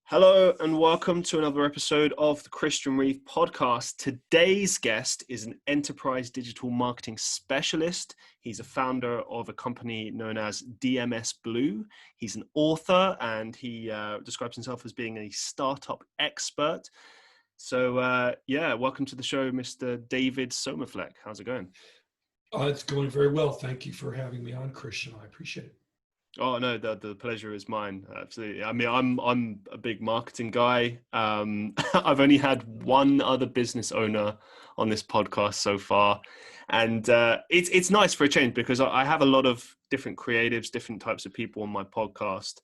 Hello and welcome to another episode of the Christian Reeve podcast. Today's guest is an enterprise digital marketing specialist. He's a founder of a company known as DMS Blue. He's an author and he describes himself as being a startup expert. So welcome to the show, Mr. David Somerfleck. How's it going? It's going very well. Thank you for having me on, Christian. I appreciate it. Oh no, the pleasure is mine. Absolutely. I mean, I'm a big marketing guy. I've only had one other business owner on this podcast so far, and it's nice for a change because I have a lot of different creatives, different types of people on my podcast.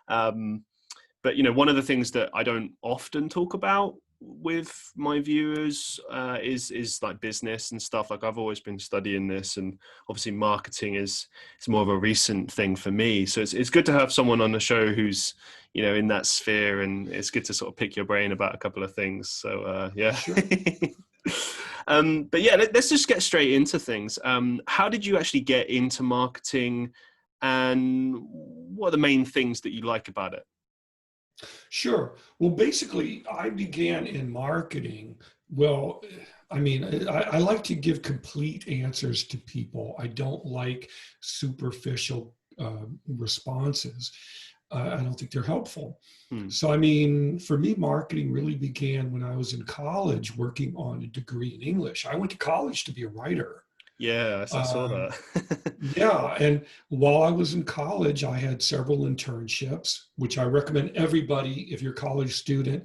But one of the things that I don't often talk about with my viewers is like business and stuff. Like I've always been studying this, and obviously marketing is more of a recent thing for me. So it's good to have someone on the show who's in that sphere, and it's good to sort of pick your brain about a couple of things. So yeah. Sure. But yeah, let's just get straight into things. How did you actually get into marketing, and what are the main things that you like about it? Sure. Well, basically, I began in marketing. Well, I mean, I like to give complete answers to people. I don't like superficial responses. I don't think they're helpful. So, I mean, for me, marketing really began when I was in college working on a degree in English. I went to college to be a writer. Yeah, I saw that. Yeah, and while I was in college, I had several internships, which I recommend everybody, if you're a college student,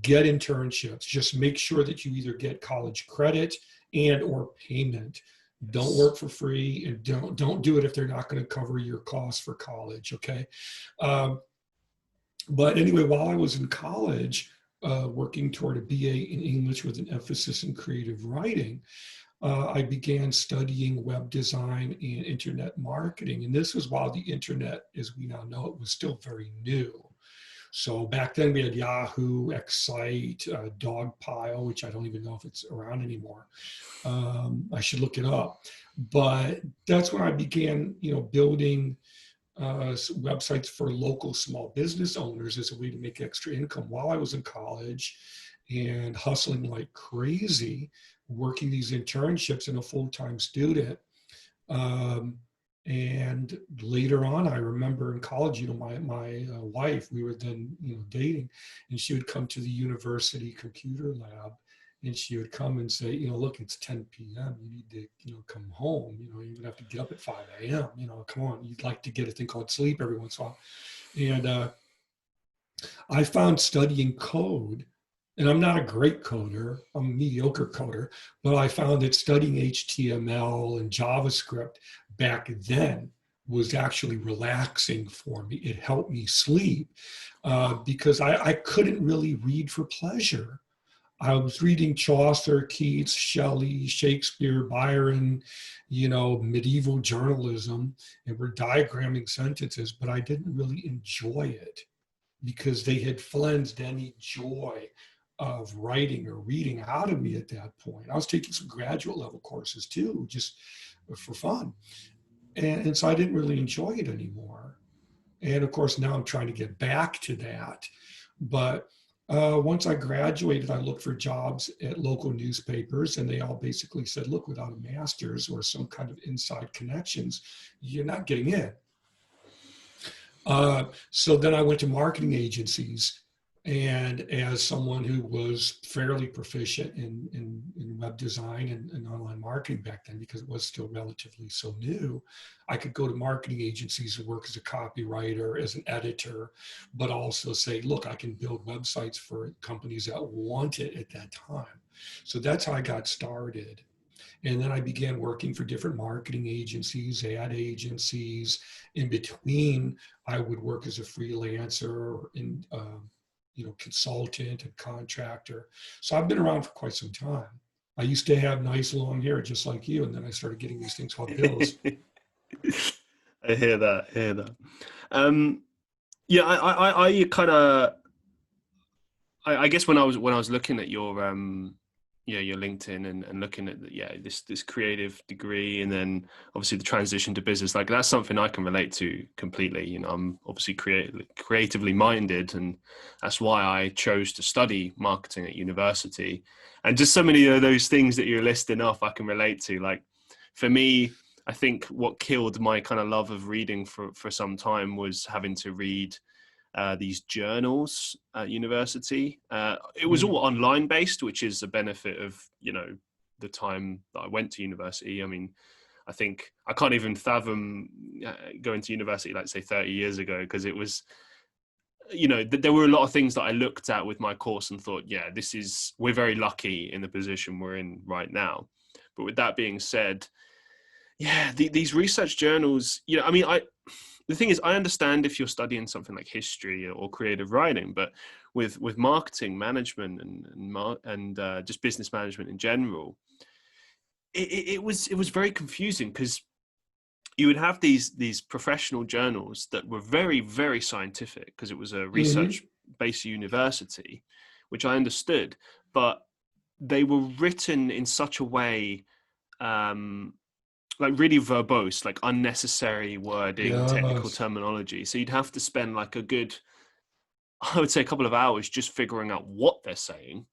get internships. Just make sure that you either get college credit and or payment. Don't work for free, and don't do it if they're not going to cover your costs for college, okay? But anyway, while I was in college, working toward a BA in English with an emphasis in creative writing, I began studying web design and internet marketing. And this was while the internet, as we now know it, was still very new. So back then we had Yahoo, Excite, Dogpile, which I don't even know if it's around anymore. I should look it up. But that's when I began, building websites for local small business owners as a way to make extra income while I was in college and hustling like crazy, working these internships and a full-time student. And later on, I remember in college, my wife, we were then, dating, and she would come to the university computer lab, and she would come and say, look, it's 10 p.m. You need to, come home. You're going to have to get up at 5 a.m. Come on. You'd like to get a thing called sleep every once in a while. And I found studying code, and I'm not a great coder, I'm a mediocre coder, but I found that studying HTML and JavaScript back then was actually relaxing for me. It helped me sleep because I couldn't really read for pleasure. I was reading Chaucer, Keats, Shelley, Shakespeare, Byron, medieval journalism, and we're diagramming sentences, but I didn't really enjoy it because they had flensed any joy of writing or reading out of me at that point. I was taking some graduate level courses too, just for fun. And so I didn't really enjoy it anymore. And of course, now I'm trying to get back to that. But once I graduated, I looked for jobs at local newspapers, and they all basically said, look, without a master's or some kind of inside connections, you're not getting in. So then I went to marketing agencies. And as someone who was fairly proficient in web design and online marketing back then, because it was still relatively so new, I could go to marketing agencies and work as a copywriter, as an editor, but also say, look, I can build websites for companies that want it at that time. So that's how I got started. And then I began working for different marketing agencies, ad agencies. In between, I would work as a freelancer in consultant and contractor. So I've been around for quite some time. I used to have nice long hair just like you, and then I started getting these things called bills. I hear that. Yeah, I kind of, I guess when I was looking at your your LinkedIn and looking at this creative degree, and then obviously the transition to business, like that's something I can relate to completely. You know, I'm obviously creatively minded, and that's why I chose to study marketing at university. And just so many of those things that you're listing off, I can relate to. Like for me, I think what killed my kind of love of reading for some time was having to read these journals at university. It was all online based, which is a benefit of, you know, the time that I went to university. I mean, I think I can't even fathom going to university, like say 30 years ago, because it was, you know, there were a lot of things that I looked at with my course and thought, yeah, we're very lucky in the position we're in right now. But with that being said, yeah, these research journals, you know, I mean, the thing is, I understand if you're studying something like history or creative writing, but with marketing management and just business management in general, it was very confusing, because you would have these professional journals that were very, very scientific, because it was a research based university, which I understood, but they were written in such a way, like really verbose, like unnecessary wording, technical Yes. terminology. So you'd have to spend like I would say a couple of hours just figuring out what they're saying,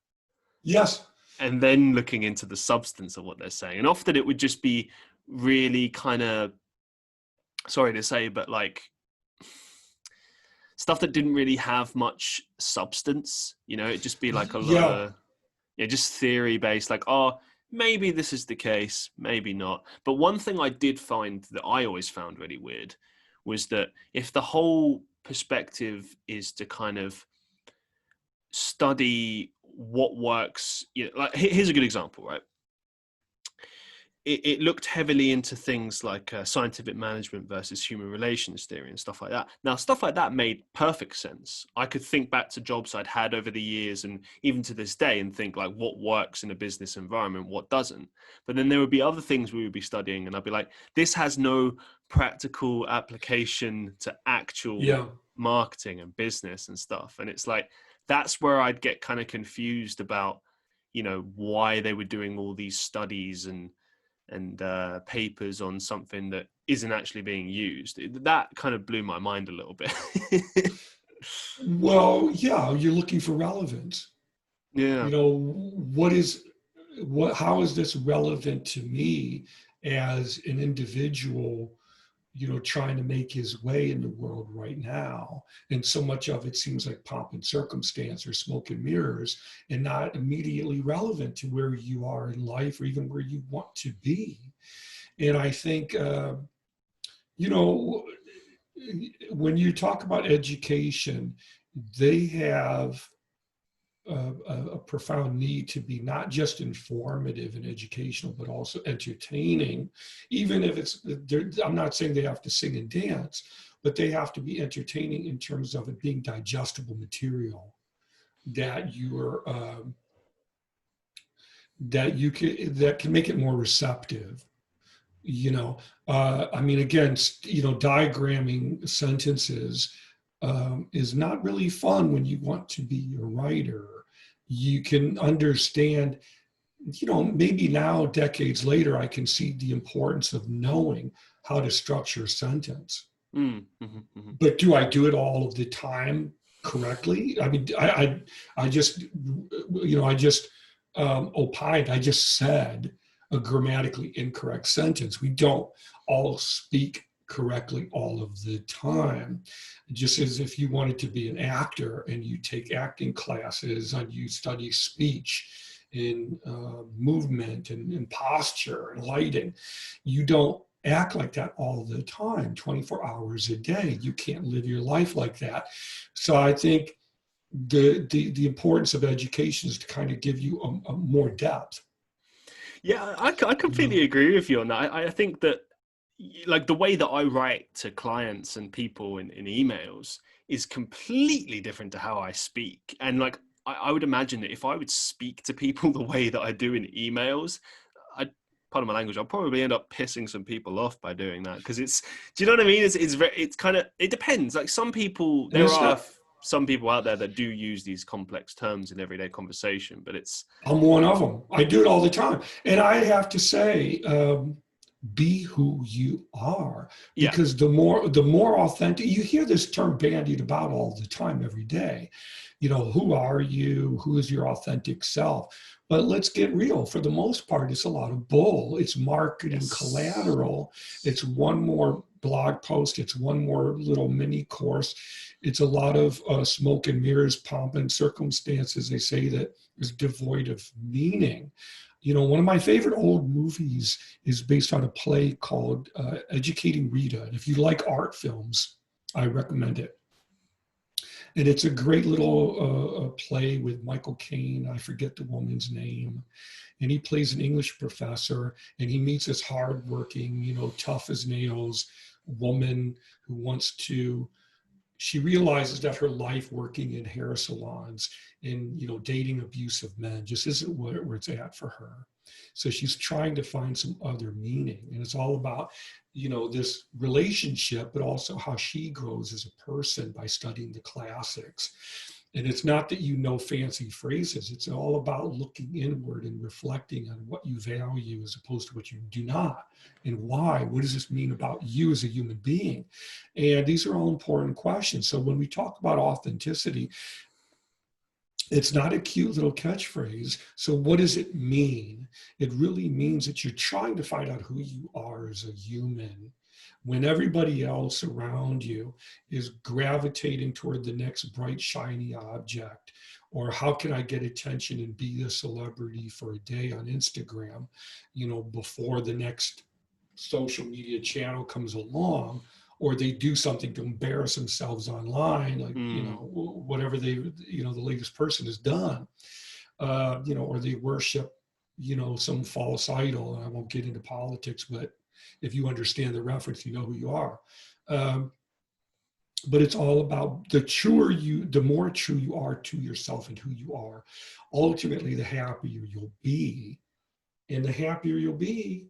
Yes. and then looking into the substance of what they're saying. And often it would just be really kind of, sorry to say, but like stuff that didn't really have much substance. You know, it'd just be like a lot Yeah. of, yeah, just theory based, like, oh, maybe this is the case, maybe not. But one thing I did find that I always found really weird was that if the whole perspective is to kind of study what works, you know, like here's a good example, right? It looked heavily into things like scientific management versus human relations theory and stuff like that. Now, stuff like that made perfect sense. I could think back to jobs I'd had over the years and even to this day and think like what works in a business environment, what doesn't. But then there would be other things we would be studying and I'd be like, this has no practical application to actual Yeah. marketing and business and stuff. And it's like, that's where I'd get kind of confused about, you know, why they were doing all these studies and papers on something that isn't actually being used. That kind of blew my mind a little bit. Well, yeah, you're looking for relevance. Yeah. You know, how is this relevant to me as an individual, you know, trying to make his way in the world right now? And so much of it seems like pomp and circumstance or smoke and mirrors, and not immediately relevant to where you are in life or even where you want to be. And I think, you know, when you talk about education, they have a profound need to be not just informative and educational, but also entertaining. Even if I'm not saying they have to sing and dance, but they have to be entertaining in terms of it being digestible material that that can make it more receptive. You know, I mean, again, you know, diagramming sentences is not really fun when you want to be a writer. You can understand, you know, maybe now, decades later, I can see the importance of knowing how to structure a sentence. But do I do it all of the time correctly? I mean, I just, you know, I just opined, I just said a grammatically incorrect sentence. We don't all speak correctly all of the time. Just as if you wanted to be an actor and you take acting classes and you study speech in movement and posture and lighting, you don't act like that all the time, 24 hours a day. You can't live your life like that. So I think the importance of education is to kind of give you a more depth. Yeah, I completely agree with you on that. I think that like the way that I write to clients and people in emails is completely different to how I speak. And like, I would imagine that if I would speak to people the way that I do in emails, pardon my language, I'll probably end up pissing some people off by doing that. Cause do you know what I mean? It's kind of, it depends. Like some people, And it's not. some people out there that do use these complex terms in everyday conversation, but I'm one of them. I do it all the time. And I have to say, be who you are, yeah, because the more authentic, you hear this term bandied about all the time, every day. Who are you? Who is your authentic self? But let's get real. For the most part, it's a lot of bull. It's marketing yes, collateral. It's one more blog post. It's one more little mini course. It's a lot of smoke and mirrors, pomp and circumstances. They say that is devoid of meaning. One of my favorite old movies is based on a play called Educating Rita. And if you like art films, I recommend it. And it's a great little play with Michael Caine. I forget the woman's name. And he plays an English professor, and he meets this hardworking, tough as nails woman who wants to. She realizes that her life working in hair salons and dating abusive men just isn't where it's at for her. So she's trying to find some other meaning, and it's all about this relationship, but also how she grows as a person by studying the classics. And it's not that fancy phrases. It's all about looking inward and reflecting on what you value as opposed to what you do not, and why. What does this mean about you as a human being? And these are all important questions. So when we talk about authenticity, it's not a cute little catchphrase. So what does it mean? It really means that you're trying to find out who you are as a human, when everybody else around you is gravitating toward the next bright, shiny object, or how can I get attention and be a celebrity for a day on Instagram, before the next social media channel comes along, or they do something to embarrass themselves online, like, whatever the latest person has done, or they worship, some false idol. And I won't get into politics, but if you understand the reference, you know who you are. But it's all about the more true you are to yourself and who you are, ultimately, the happier you'll be. And the happier you'll be,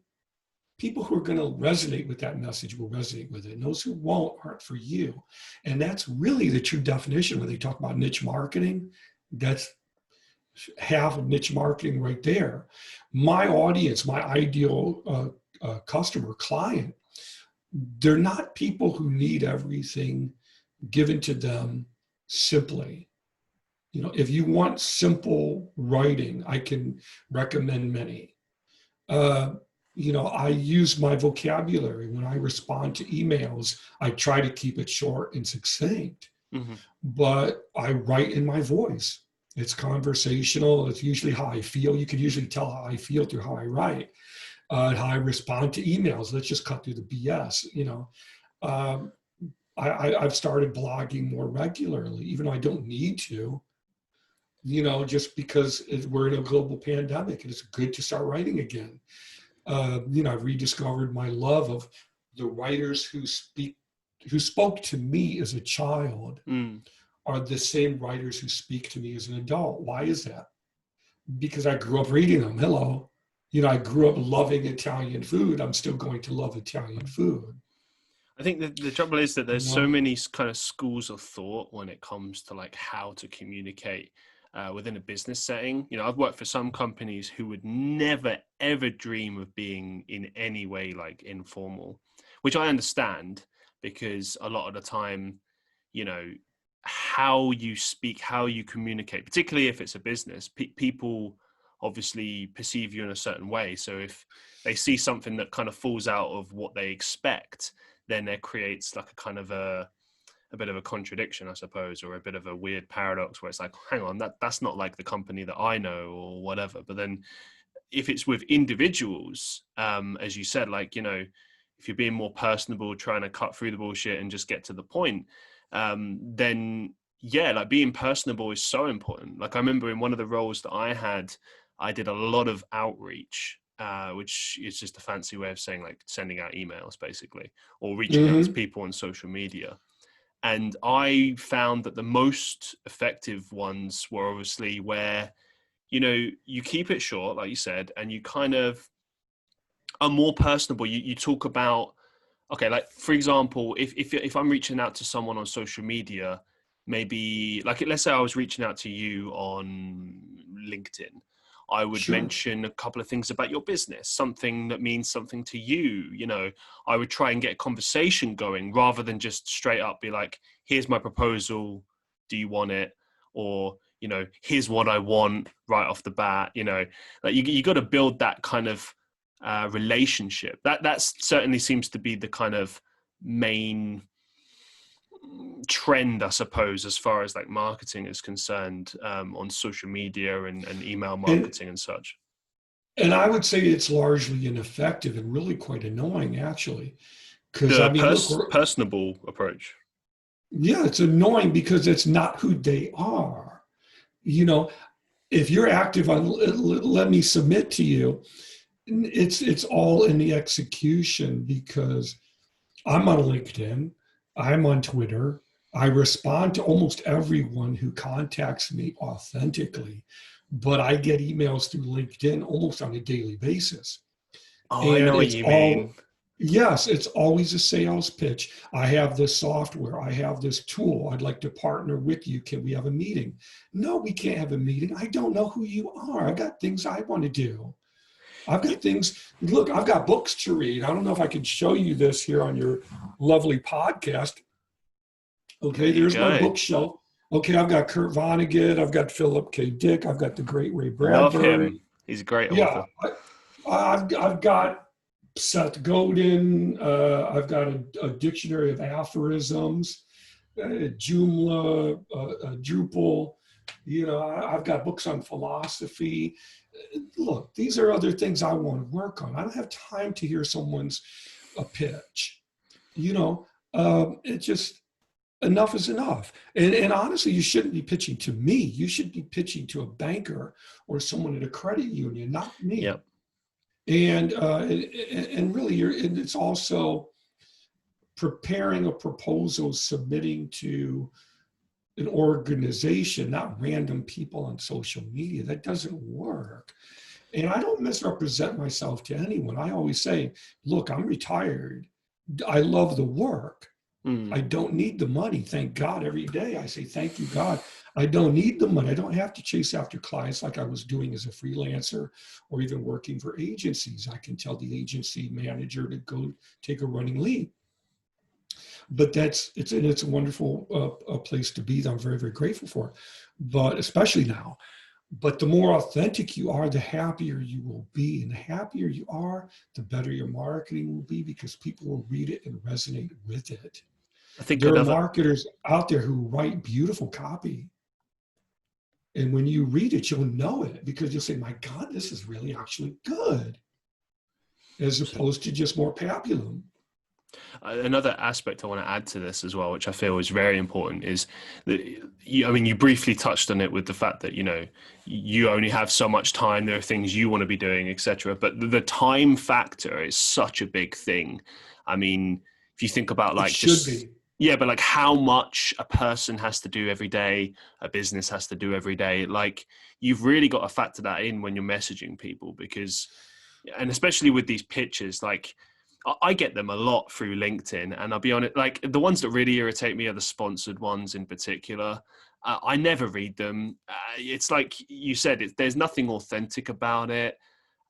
people who are going to resonate with that message will resonate with it. And those who won't aren't for you. And that's really the true definition when they talk about niche marketing. That's half of niche marketing right there. My audience, my ideal customer, client, they're not people who need everything given to them simply. If you want simple writing, I can recommend many. I use my vocabulary. When I respond to emails, I try to keep it short and succinct, but I write in my voice. It's conversational. It's usually how I feel. You can usually tell how I feel through how I write, how I respond to emails. Let's just cut through the BS. I've started blogging more regularly, even though I don't need to, just because we're in a global pandemic and it's good to start writing again. I've rediscovered my love of the writers who spoke to me as a child are the same writers who speak to me as an adult. Why is that? Because I grew up reading them. Hello. I grew up loving Italian food. I'm still going to love Italian food. I think the trouble is that there's so many kind of schools of thought when it comes to like how to communicate within a business setting. I've worked for some companies who would never, ever dream of being in any way like informal, which I understand, because a lot of the time, how you speak, how you communicate, particularly if it's a business, people obviously perceive you in a certain way. So if they see something that kind of falls out of what they expect, then it creates like a kind of a bit of a contradiction, I suppose, or a bit of a weird paradox where it's like, hang on, that's not like the company that I know or whatever. But then if it's with individuals, as you said, like, if you're being more personable, trying to cut through the bullshit and just get to the point, then yeah, like being personable is so important. Like I remember in one of the roles that I had, I did a lot of outreach, which is just a fancy way of saying like sending out emails basically, or reaching out to people on social media. And I found that the most effective ones were obviously where, you keep it short, like you said, and you kind of are more personable. You talk about, okay, like for example, if I'm reaching out to someone on social media, maybe like, let's say I was reaching out to you on LinkedIn, I would Sure. mention a couple of things about your business, something that means something to you. You know, I would try and get a conversation going rather than just straight up be like, here's my proposal. Do you want it? Or, you know, here's what I want right off the bat. You know, like you got to build that kind of relationship. That certainly seems to be the kind of main trend, I suppose, as far as like marketing is concerned, on social media and email And marketing and such. and I would say it's largely ineffective and really quite annoying, actually. Because I The mean, look, personable approach. yeah, it's annoying because it's not who they are. You know, if you're active on let me submit to you, it's all in the execution because I'm on LinkedIn, I'm on Twitter, I respond to almost everyone who contacts me authentically, but I get emails through LinkedIn almost on a daily basis. Oh, I And know what it's you all, mean. yes, it's always a sales pitch. I have this software, I have this tool, I'd like to partner with you. Can we have a meeting? No, we can't have a meeting. I don't know who you are. I've got things I want to do. I've got things, look, I've got books to read. I don't know if I can show you this here on your lovely podcast. There Okay, you there's my go. bookshelf. Okay, I've got Kurt Vonnegut, I've got Philip K. Dick, I've got the great Ray Love Bradbury. him. He's a great Yeah, author. I've got Seth Godin. I've got a dictionary of aphorisms, Joomla, Drupal. You know, I've got books on philosophy. Look, these are other things I want to work on. I don't have time to hear someone's a pitch. You know, it just enough is enough. And honestly, you shouldn't be pitching to me. You should be pitching to a banker or someone at a credit union, not me. Yep. And really, it's also preparing a proposal, submitting to an organization, not random people on social media. That doesn't work. And I don't misrepresent myself to anyone. I always say, look, I'm retired. I love the work. I don't need the money. Thank God every day. I say, thank you, God. I don't need the money. I don't have to chase after clients like I was doing as a freelancer or even working for agencies. I can tell the agency manager to go take a running lead. But it's a wonderful place to be that I'm very, very grateful for, but especially now. But the more authentic you are, the happier you will be. And the happier you are, the better your marketing will be because people will read it and resonate with it. I think There are another, marketers out there who write beautiful copy. And when you read it, you'll know it because you'll say, my God, this is really actually good, as opposed to just more pablum. another aspect I want to add to this as well, which I feel is very important, is that you briefly touched on it with the fact that, you know, you only have so much time. There are things you want to be doing, etc. But the time factor is such a big thing. I mean, if you think about It like should just, be. yeah, but like how much a person has to do every day, a business has to do every day, like you've really got to factor that in when you're messaging people because, and especially with these pitches, like I get them a lot through LinkedIn, and I'll be honest, like the ones that really irritate me are the sponsored ones in particular. I never read them. It's like you said, there's nothing authentic about it.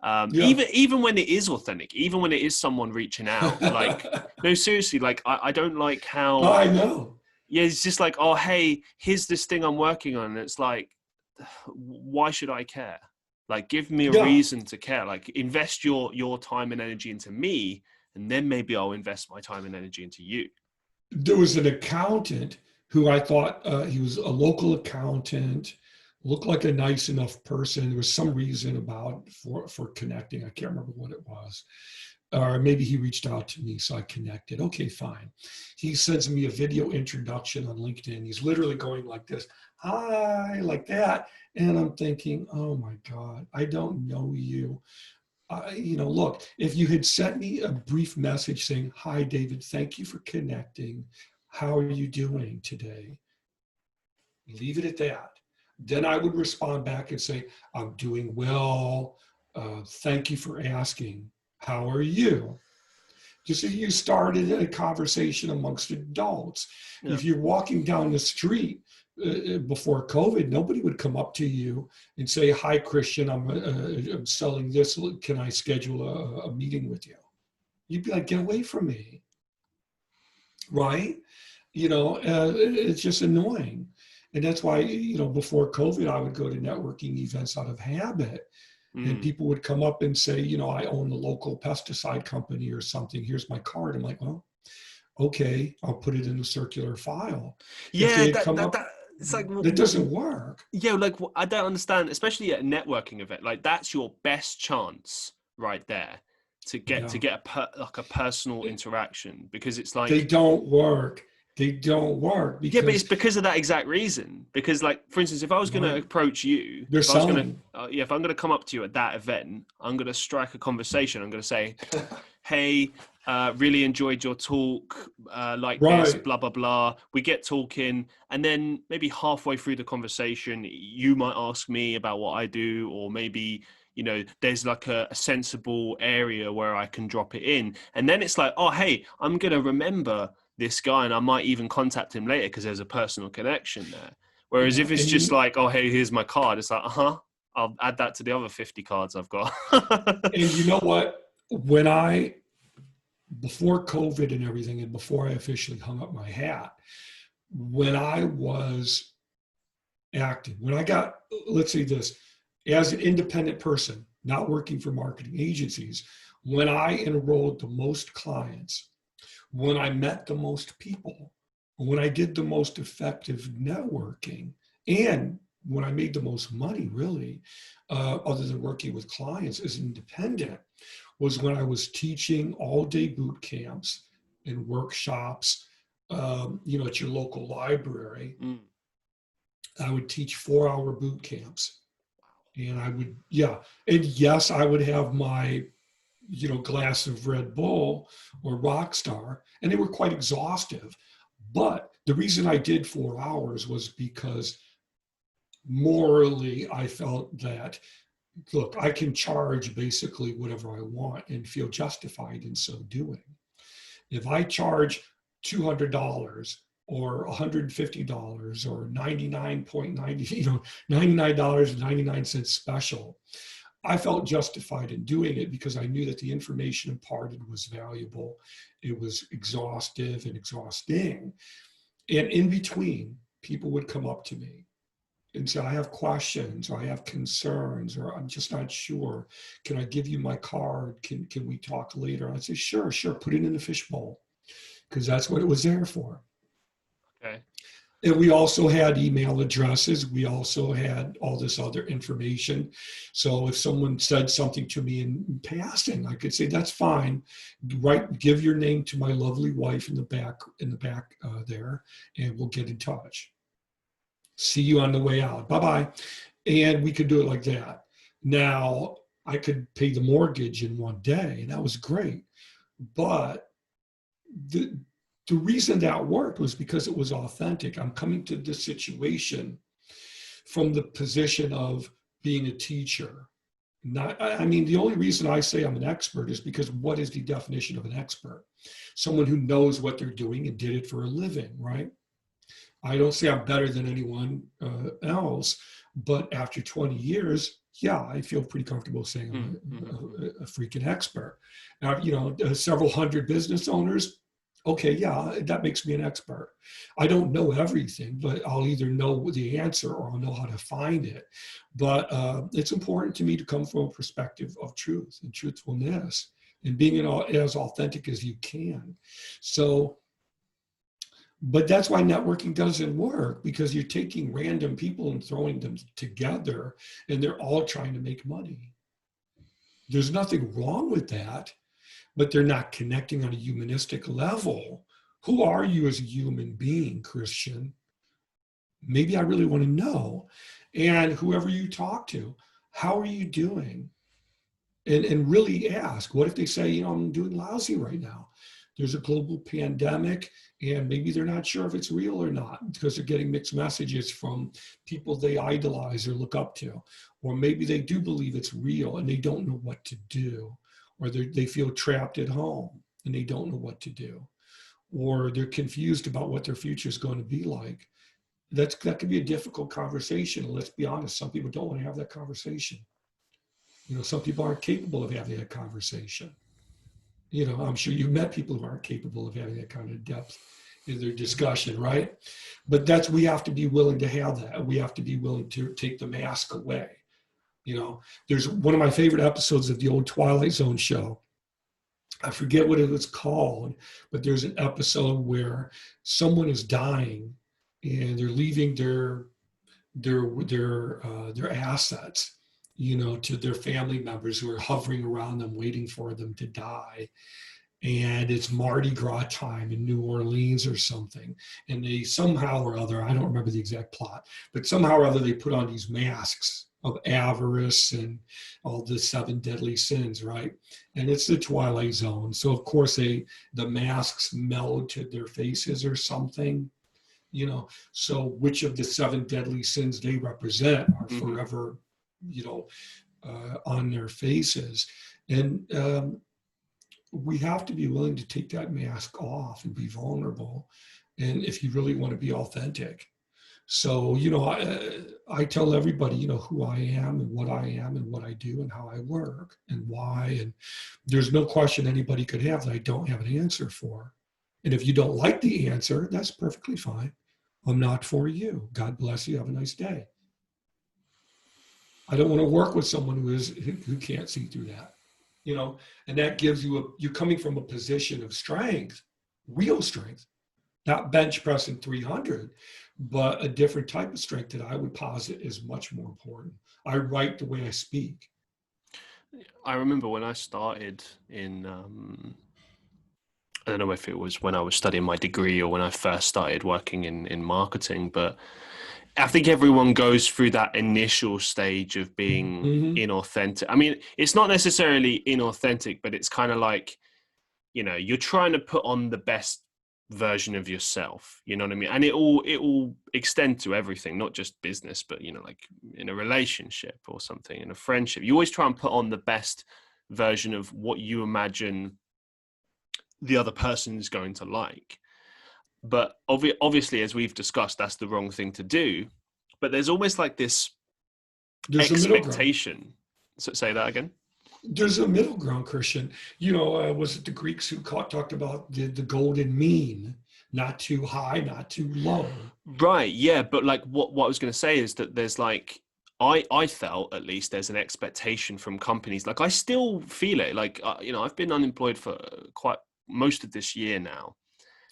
Yeah. Even when it is authentic, even when it is someone reaching out, like no, seriously, like I don't like how, I know. yeah, it's just like, oh, hey, here's this thing I'm working on. And it's like, why should I care? Like, give me a Yeah. reason to care. Like, invest your time and energy into me, and then maybe I'll invest my time and energy into you. There was an accountant who I thought he was a local accountant, looked like a nice enough person. There was some reason about for connecting. I can't remember what it was. Or maybe he reached out to me, so I connected. Okay, fine. He sends me a video introduction on LinkedIn. He's literally going like this, hi, like that. And I'm thinking, oh my God, I don't know you. Look, if you had sent me a brief message saying, hi, David, thank you for connecting. How are you doing today? Leave it at that. Then I would respond back and say, I'm doing well. Thank you for asking. How are you? Just as you started a conversation amongst adults. Yeah. If you're walking down the street before COVID, nobody would come up to you and say, "Hi, Christian, I'm selling this. Can I schedule a meeting with you?" You'd be like, "Get away from me," right? It's just annoying. And that's why, before COVID, I would go to networking events out of habit. And people would come up and say, "I own the local pesticide company or something. Here's my card." I'm like, "Well, okay, I'll put it in a circular file." If Yeah, they had come up, it's like, that doesn't work. Yeah, like I don't understand, especially at a networking event. Like that's your best chance right there to get a personal interaction, because it's like they don't work. They don't work yeah, but it's because because of that exact reason. Because, like, for instance, if I was going to approach you, they're if I was going selling. to, if I'm going to come up to you at that event, I'm going to strike a conversation. I'm going to say, "Hey, really enjoyed your talk. This, blah blah blah." We get talking, and then maybe halfway through the conversation, you might ask me about what I do, or maybe there's like a sensible area where I can drop it in, and then it's like, "Oh, hey, I'm going to remember this guy, and I might even contact him later because there's a personal connection there." Whereas if it's just like, "Oh, hey, here's my card," it's like, I'll add that to the other 50 cards I've got. And you know what? Before COVID and everything, and before I officially hung up my hat, when I was active, when I got, let's say this, as an independent person, not working for marketing agencies, when I enrolled the most clients, when I met the most people, when I did the most effective networking, and when I made the most money, really, other than working with clients as an independent, was when I was teaching all-day boot camps and workshops, at your local library. I would teach 4-hour boot camps. And I would, and yes, I would have my glass of Red Bull or Rockstar, and they were quite exhaustive. But the reason I did 4 hours was because morally I felt that, look, I can charge basically whatever I want and feel justified in so doing. If I charge $200 or $150 or 99.90, $99.99 special, I felt justified in doing it because I knew that the information imparted was valuable. It was exhaustive and exhausting. And in between, people would come up to me and say, "I have questions, or I have concerns, or I'm just not sure. Can I give you my card? Can we talk later?" I'd say, sure, put it in the fishbowl, because that's what it was there for. Okay. And we also had email addresses. We also had all this other information. So if someone said something to me in passing, I could say, "That's fine. Give your name to my lovely wife in the back there, and we'll get in touch. See you on the way out. Bye-bye." And we could do it like that. Now, I could pay the mortgage in one day, and that was great. But the reason that worked was because it was authentic. I'm coming to this situation from the position of being a teacher. The only reason I say I'm an expert is because what is the definition of an expert? Someone who knows what they're doing and did it for a living, right? I don't say I'm better than anyone else, but after 20 years, I feel pretty comfortable saying I'm a freaking expert. Now, several hundred business owners, okay, that makes me an expert. I don't know everything, but I'll either know the answer or I'll know how to find it. But it's important to me to come from a perspective of truth and truthfulness and being as authentic as you can. So, but that's why networking doesn't work, because you're taking random people and throwing them together, and they're all trying to make money. There's nothing wrong with that, but they're not connecting on a humanistic level. Who are you as a human being, Christian? Maybe I really want to know. And whoever you talk to, how are you doing? And really ask, what if they say, I'm doing lousy right now? There's a global pandemic, and maybe they're not sure if it's real or not because they're getting mixed messages from people they idolize or look up to. Or maybe they do believe it's real and they don't know what to do, or they feel trapped at home and they don't know what to do, or they're confused about what their future is going to be like. That could be a difficult conversation. Let's be honest, some people don't want to have that conversation. Some people aren't capable of having that conversation. I'm sure you've met people who aren't capable of having that kind of depth in their discussion, right? But we have to be willing to have that. We have to be willing to take the mask away. There's one of my favorite episodes of the old Twilight Zone show. I forget what it was called, but there's an episode where someone is dying and they're leaving their assets, to their family members who are hovering around them, waiting for them to die. And it's Mardi Gras time in New Orleans or something. And they somehow or other, I don't remember the exact plot, but somehow or other they put on these masks of avarice and all the 7 deadly sins, right? And it's the Twilight Zone. So of course the masks meld to their faces or something, so which of the 7 deadly sins they represent are forever, on their faces. And we have to be willing to take that mask off and be vulnerable. And if you really want to be authentic. So, I tell everybody, who I am and what I do and how I work and why. And there's no question anybody could have that I don't have an answer for. And if you don't like the answer, that's perfectly fine. I'm not for you. God bless you. Have a nice day. I don't want to work with someone who can't see through that, and that gives you're coming from a position of strength, real strength, not bench pressing 300, but a different type of strength that I would posit is much more important. I write the way I speak. I remember when I started in, I don't know if it was when I was studying my degree or when I first started working in marketing, but I think everyone goes through that initial stage of being inauthentic. I mean, it's not necessarily inauthentic, but it's kind of like, you're trying to put on the best version of yourself, you know what I mean? And it all extend to everything, not just business, but, like in a relationship or something, in a friendship. You always try and put on the best version of what you imagine the other person is going to like. But obviously, as we've discussed, that's the wrong thing to do. But there's almost like this expectation. So say that again. There's a middle ground, Christian. Was it the Greeks who talked about the golden mean, not too high, not too low? Right. Yeah. But like what I was going to say is that there's like, I felt at least there's an expectation from companies. Like I still feel it. Like, I've been unemployed for quite most of this year now.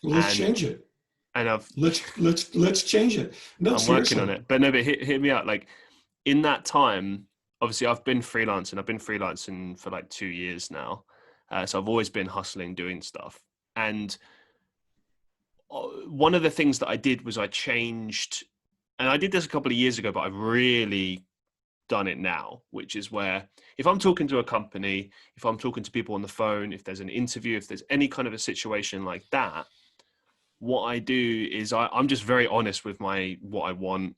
Well, let's change it. And let's change it. No, I'm working on it. But no, but hear me out. Like in that time, obviously I've been freelancing for like 2 years now. So I've always been hustling, doing stuff. And one of the things that I did was I changed, and I did this a couple of years ago, but I've really done it now, which is where if I'm talking to a company, if I'm talking to people on the phone, if there's an interview, if there's any kind of a situation like that, what I do is I'm just very honest with what I want,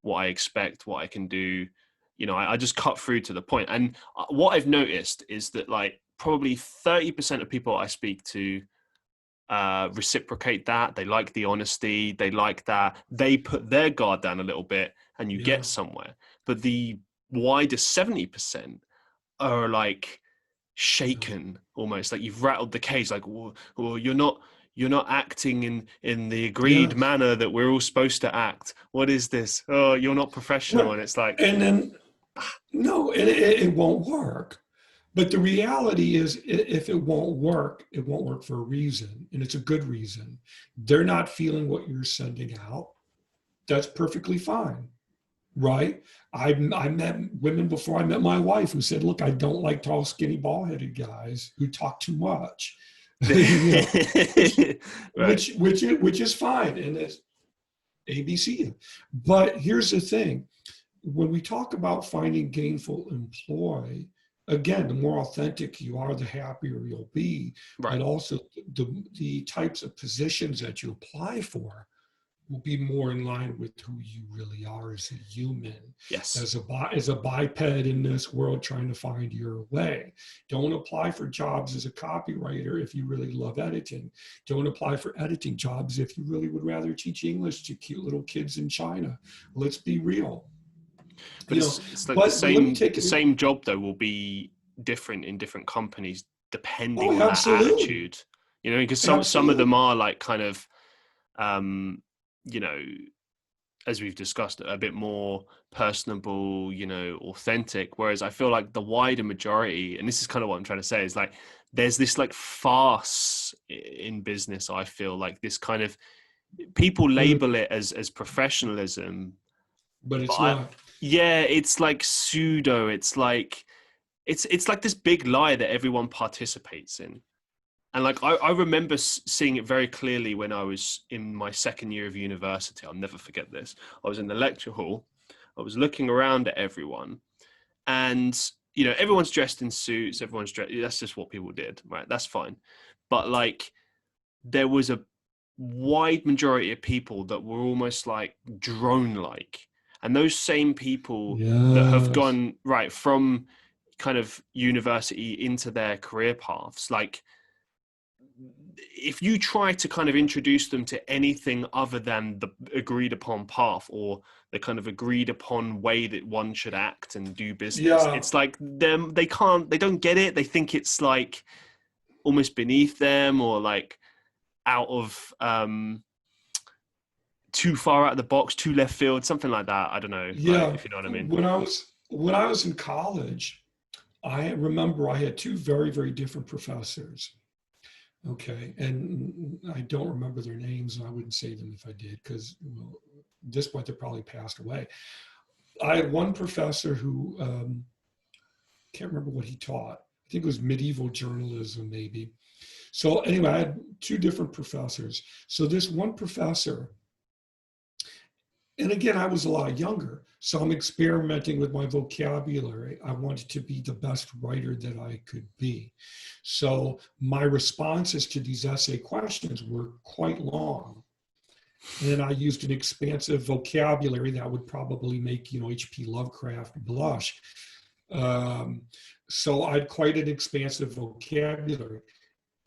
what I expect, what I can do. I just cut through to the point. And what I've noticed is that like probably 30% of people I speak to reciprocate that. They like the honesty. They like that. They put their guard down a little bit and you get somewhere. But the wider 70% are like shaken almost, like you've rattled the cage, like, well, you're not acting in the agreed manner that we're all supposed to act. What is this? Oh, you're not professional. And it's like, and then no, it won't work. But the reality is, if it won't work for a reason, and it's a good reason. They're not feeling what you're sending out. That's perfectly fine, right? I met women before I met my wife who said, look, I don't like tall, skinny, bald-headed guys who talk too much. Right. which is fine, and it's ABC. But here's the thing: when we talk about finding gainful employ, again, the more authentic you are, the happier you'll be. Right. But also the types of positions that you apply for will be more in line with who you really are as a human, Yes. as a biped in this world trying to find your way. Don't apply for jobs as a copywriter if you really love editing. Don't apply for editing jobs if you really would rather teach English to cute little kids in China. Let's be real. But it's like But let me take the it. same job though will be different in different companies depending Oh, on that absolutely. attitude. You know, because some of them Absolutely. are like kind of you know, as we've discussed, a bit more personable, you know, authentic. Whereas I feel like the wider majority, and this is kind of what I'm trying to say, is like there's this like farce in business. I feel like this kind of people label it as professionalism, But but it's not. yeah, it's like pseudo. It's like this big lie that everyone participates in. And like I remember seeing it very clearly when I was in my second year of university. I'll never forget this. I was in the lecture hall. I was looking around at everyone, and you know everyone's dressed in suits. Everyone's dressed. That's just what people did, right? That's fine. But like there was a wide majority of people that were almost like drone-like, and those same people that have Yes. gone right from kind of university into their career paths, like if you try to kind of introduce them to anything other than the agreed upon path or the kind of agreed upon way that one should act and do business, Yeah. it's like they don't get it. They think it's like almost beneath them or like out of too far out of the box, too left field, something like that. I don't know, like Yeah. if you know what I mean. When I was in college, I remember I had two very, very different professors. Okay. And I don't remember their names, and I wouldn't say them if I did, because at this point they're probably passed away. I had one professor who can't remember what he taught. I think it was medieval journalism, maybe. So anyway, I had two different professors. So this one professor, and again, I was a lot younger, so I'm experimenting with my vocabulary. I wanted to be the best writer that I could be. So my responses to these essay questions were quite long. And I used an expansive vocabulary that would probably make, H.P. Lovecraft blush. Um, so I had quite an expansive vocabulary.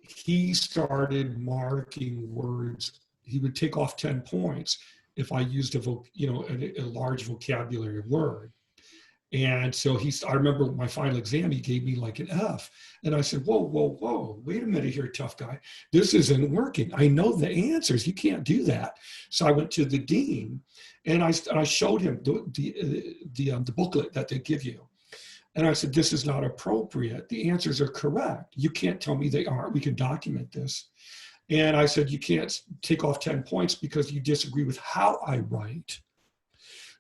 He started marking words. He would take off 10 points if I used a large vocabulary word. And so I remember my final exam, he gave me like an F. And I said, whoa, whoa, whoa, wait a minute here, tough guy. This isn't working. I know the answers. You can't do that. So I went to the dean and I showed him the booklet that they give you. And I said, this is not appropriate. The answers are correct. You can't tell me they aren't. We can document this. And I said, you can't take off 10 points because you disagree with how I write.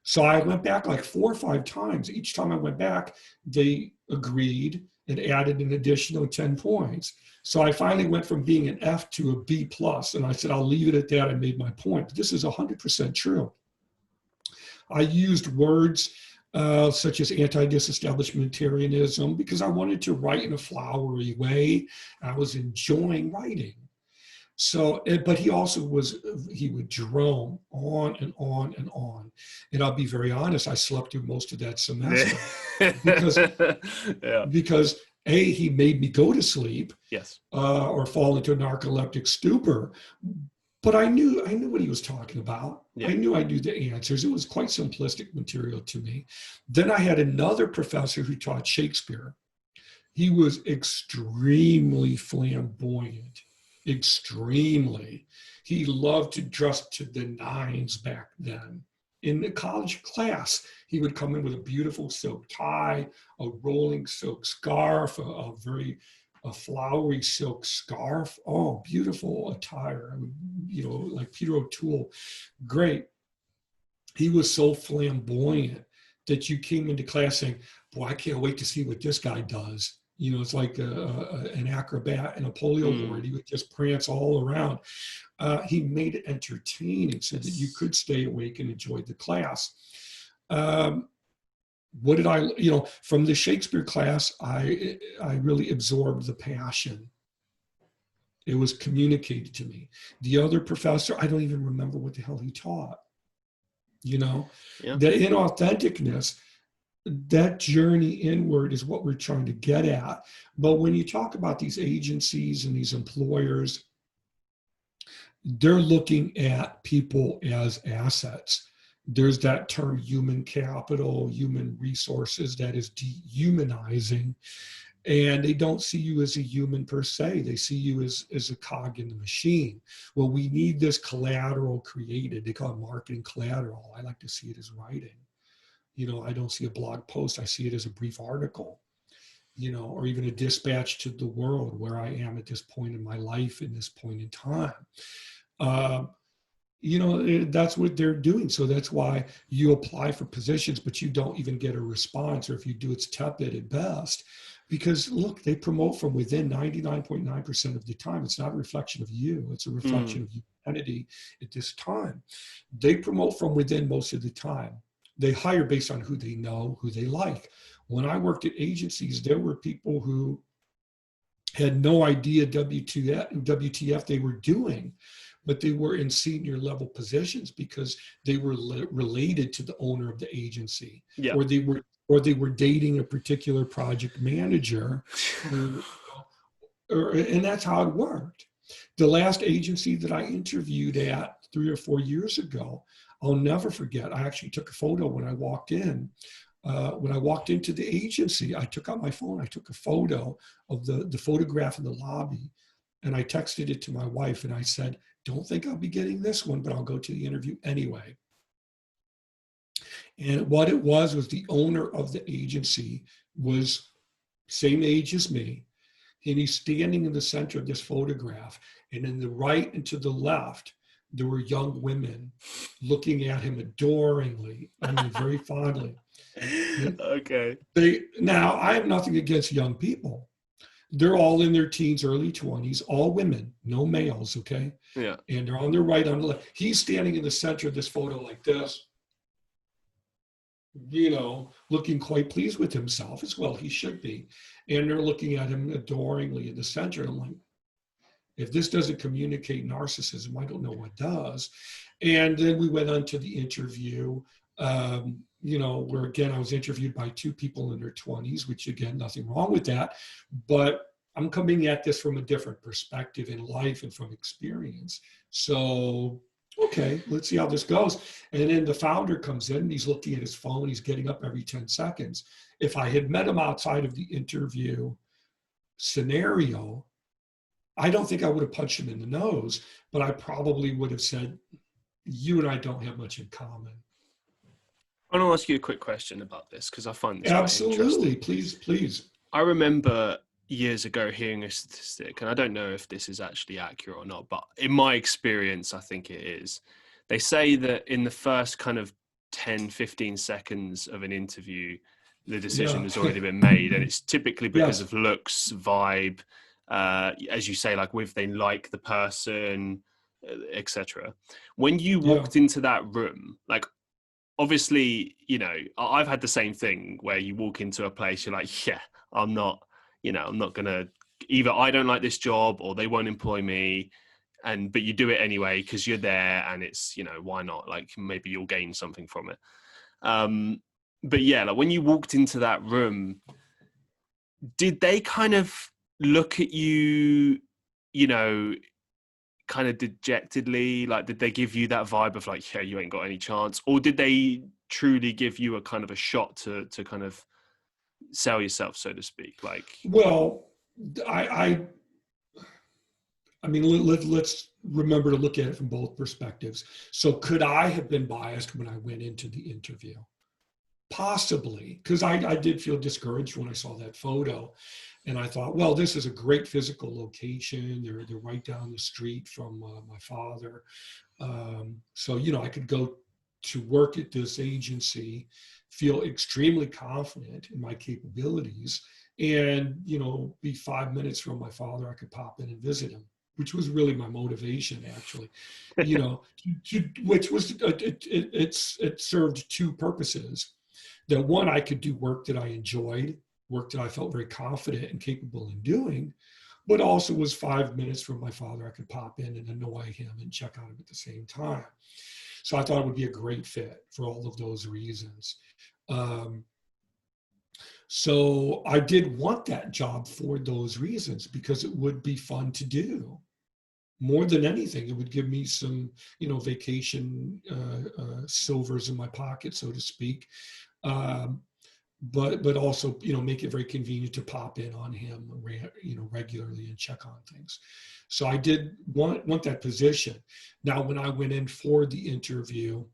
So I went back like 4 or 5 times. Each time I went back, they agreed and added an additional 10 points. So I finally went from being an F to a B plus. And I said, I'll leave it at that. I made my point. But this is 100% true. I used words such as anti-disestablishmentarianism because I wanted to write in a flowery way. I was enjoying writing. So, but he would drone on and on and on. And I'll be very honest, I slept through most of that semester because, Yeah. because A, he made me go to sleep Yes. or fall into a narcoleptic stupor. But I knew what he was talking about. Yeah. I knew the answers. It was quite simplistic material to me. Then I had another professor who taught Shakespeare. He was extremely flamboyant, extremely. He loved to dress to the nines back then. In the college class, he would come in with a beautiful silk tie, a rolling silk scarf, a flowery silk scarf. Oh, beautiful attire. Like Peter O'Toole. Great. He was so flamboyant that you came into class saying, boy, I can't wait to see what this guy does. It's like an acrobat in a polio board. He would just prance all around. He made it entertaining so that you could stay awake and enjoy the class. What did I, from the Shakespeare class, I really absorbed the passion. It was communicated to me. The other professor, I don't even remember what the hell he taught. You know, Yeah. the inauthenticness, that journey inward is what we're trying to get at. But when you talk about these agencies and these employers, they're looking at people as assets. There's that term human capital, human resources, that is dehumanizing. And they don't see you as a human per se. They see you as a cog in the machine. Well, we need this collateral created. They call it marketing collateral. I like to see it as writing. You know, I don't see a blog post. I see it as a brief article, you know, or even a dispatch to the world where I am at this point in my life, in this point in time. You know, that's what they're doing. So that's why you apply for positions, but you don't even get a response. Or if you do, it's tepid at best. Because look, they promote from within 99.9% of the time. It's not a reflection of you. It's a reflection of humanity at this time. They promote from within most of the time. They hire based on who they know, who they like. When I worked at agencies, there were people who had no idea WTF they were doing, but they were in senior level positions because they were related to the owner of the agency, Yeah. or they were dating a particular project manager, and that's how it worked. The last agency that I interviewed at 3 or 4 years ago, I'll never forget. I actually took a photo when I walked in. When I walked into the agency, I took out my phone. I took a photo of the photograph in the lobby, and I texted it to my wife, and I said, don't think I'll be getting this one, but I'll go to the interview anyway. And what it was the owner of the agency was same age as me, and he's standing in the center of this photograph, and in the right and to the left, there were young women looking at him adoringly, I mean, very fondly. Okay. Now, I have nothing against young people. They're all in their teens, early 20s, all women, no males, okay? Yeah. And they're on their right, on the left. He's standing in the center of this photo like this, you know, looking quite pleased with himself, as well he should be. And they're looking at him adoringly in the center. And I'm like, if this doesn't communicate narcissism, I don't know what does. And then we went on to the interview, you know, where again, I was interviewed by 2 people in their 20s, which again, nothing wrong with that. But I'm coming at this from a different perspective in life and from experience. So, okay, let's see how this goes. And then the founder comes in and he's looking at his phone. He's getting up every 10 seconds. If I had met him outside of the interview scenario, I don't think I would have punched him in the nose, but I probably would have said, you and I don't have much in common. I want to ask you a quick question about this because I find this Absolutely. quite interesting. Please. I remember years ago hearing a statistic, and I don't know if this is actually accurate or not, but in my experience, I think it is. They say that in the first kind of 10, 15 seconds of an interview, the decision has already been made, and it's typically because of looks, vibe, as you say, like if they like the person, etc. When you walked into that room, like obviously, you know, I've had the same thing where you walk into a place, you're like, yeah, I'm not gonna, either I don't like this job or they won't employ me, but you do it anyway because you're there and it's, you know, why not? Like maybe you'll gain something from it. But yeah, like when you walked into that room, did they kind of look at you, you know, kind of dejectedly? Like, did they give you that vibe of like, yeah, you ain't got any chance? Or did they truly give you a kind of a shot to kind of sell yourself, so to speak? Like, well, I mean, let's remember to look at it from both perspectives. So could I have been biased when I went into the interview? Possibly, because I did feel discouraged when I saw that photo. And I thought, well, this is a great physical location. They're right down the street from my father. So, you know, I could go to work at this agency, feel extremely confident in my capabilities, and, you know, be 5 minutes from my father. I could pop in and visit him, which was really my motivation, actually, you know, which was, it served 2 purposes. That one, I could do work that I enjoyed, work that I felt very confident and capable in doing. but also was 5 minutes from my father. I could pop in and annoy him and check on him at the same time. So I thought it would be a great fit for all of those reasons. So I did want that job for those reasons, because it would be fun to do. More than anything, it would give me some, vacation silvers in my pocket, so to speak. But also, make it very convenient to pop in on him, regularly and check on things. So I did want that position. Now, when I went in for the interview,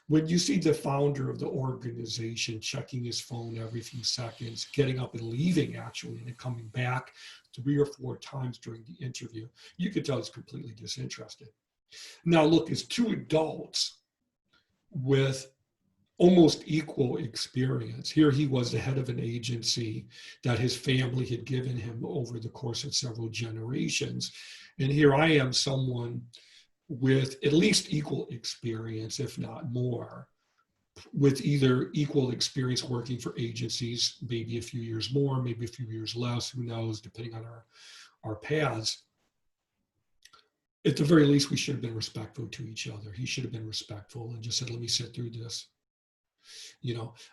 when you see the founder of the organization checking his phone every few seconds, getting up and leaving actually, and then coming back 3 or 4 times during the interview, you could tell he's completely disinterested. Now, look, as 2 adults with almost equal experience. Here he was the head of an agency that his family had given him over the course of several generations. And here I am, someone with at least equal experience, if not more, with either equal experience working for agencies, maybe a few years more, maybe a few years less, who knows, depending on our paths. At the very least, we should have been respectful to each other. He should have been respectful and just said, let me sit through this.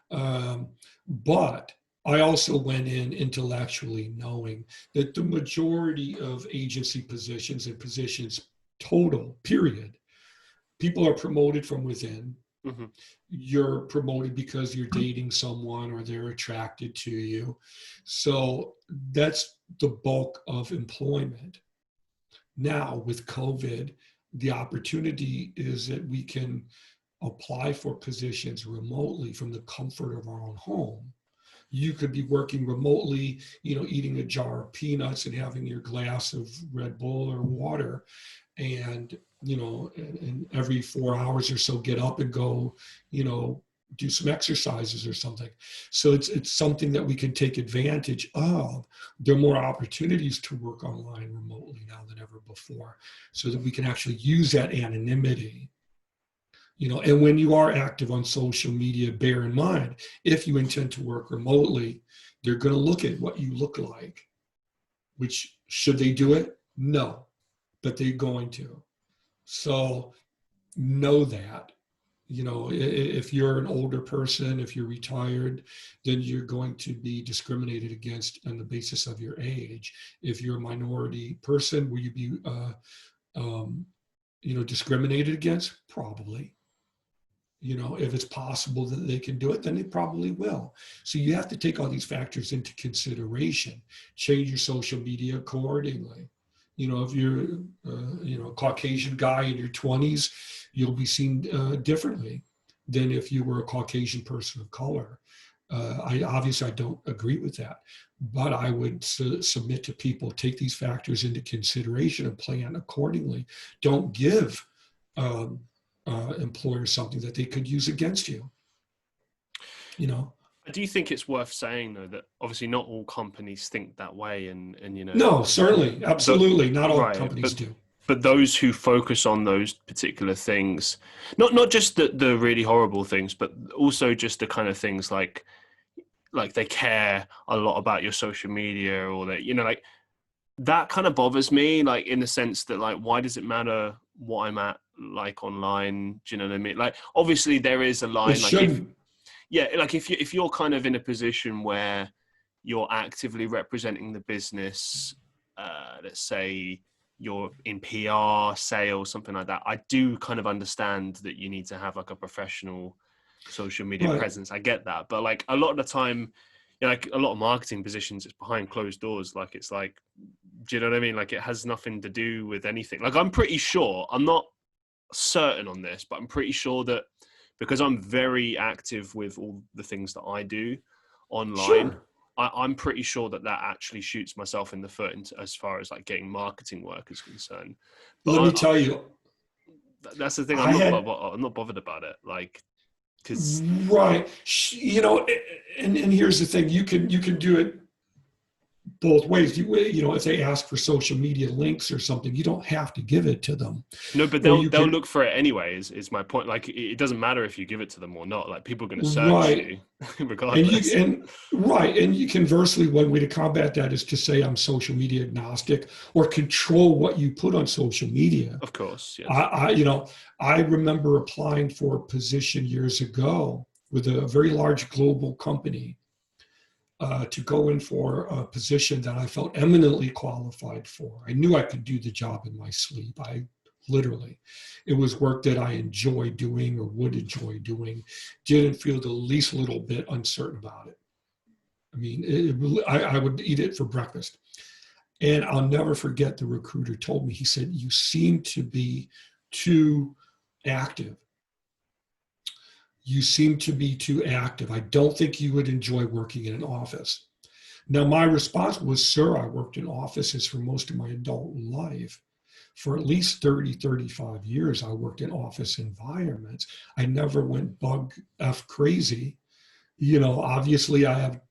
But I also went in intellectually knowing that the majority of agency positions and positions total, period, people are promoted from within. Mm-hmm. You're promoted because you're dating someone or they're attracted to you. So that's the bulk of employment. Now with COVID, the opportunity is that we can apply for positions remotely from the comfort of our own home. You could be working remotely, eating a jar of peanuts and having your glass of Red Bull or water, and and every 4 hours or so get up and go, do some exercises or something. So it's something that we can take advantage of. There are more opportunities to work online remotely now than ever before, so that we can actually use that anonymity. And when you are active on social media, bear in mind, if you intend to work remotely, they're going to look at what you look like. Which, should they do it? No, but they're going to. So know that, if you're an older person, if you're retired, then you're going to be discriminated against on the basis of your age. If you're a minority person, will you be, discriminated against? Probably. If it's possible that they can do it, then they probably will. So you have to take all these factors into consideration. Change your social media accordingly. If you're, a Caucasian guy in your 20s, you'll be seen differently than if you were a Caucasian person of color. I don't agree with that, but I would submit to people, take these factors into consideration and plan accordingly. Don't give employers something that they could use against you. Do you think it's worth saying though that obviously not all companies think that way, and No, certainly, absolutely, not all companies do. But those who focus on those particular things, not just the really horrible things, but also just the kind of things like they care a lot about your social media, or that that kind of bothers me, like in the sense that why does it matter what I'm at online? Do you know what I mean? Obviously there is a line. If you're kind of in a position where you're actively representing the business, let's say you're in PR, sales, something like that, I do kind of understand that you need to have a professional social media presence. I get that, but a lot of the time, a lot of marketing positions, it's behind closed doors. Do you know what I mean? It has nothing to do with anything. I'm pretty sure, I'm not certain on this, but I'm pretty sure that because I'm very active with all the things that I do online, sure, I'm pretty sure that actually shoots myself in the foot as far as getting marketing work is concerned. But let me tell you, that's the thing. I'm not bothered about it. Because right, and here's the thing: you can do it both ways. If they ask for social media links or something, you don't have to give it to them. No, but Or they'll look for it anyway. Is my point? Like, it doesn't matter if you give it to them or not. Like, people are going to search right. you regardless. And you conversely, one way to combat that is to say I'm social media agnostic, or control what you put on social media. Of course, yes. I remember applying for a position years ago with a very large global company, to go in for a position that I felt eminently qualified for. I knew I could do the job in my sleep. It was work that I enjoyed doing or would enjoy doing. Didn't feel the least little bit uncertain about it. I mean, I would eat it for breakfast. And I'll never forget, the recruiter told me, he said, "You seem to be too active. You seem to be too active. I don't think you would enjoy working in an office." Now, my response was, "Sir, I worked in offices for most of my adult life. For at least 30, 35 years, I worked in office environments. I never went bug F crazy. Obviously, I have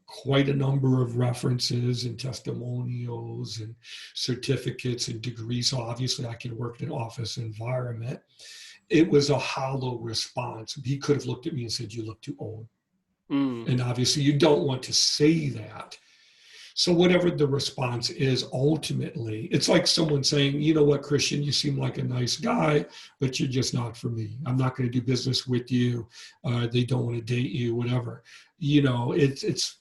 quite a number of references and testimonials and certificates and degrees. So obviously, I can work in an office environment." It was a hollow response. He could have looked at me and said, "You look too old." And obviously, you don't want to say that. So whatever the response is, ultimately, it's like someone saying, "You know what, Christian, you seem like a nice guy, but you're just not for me. I'm not going to do business with you. They don't want to date you," whatever. It's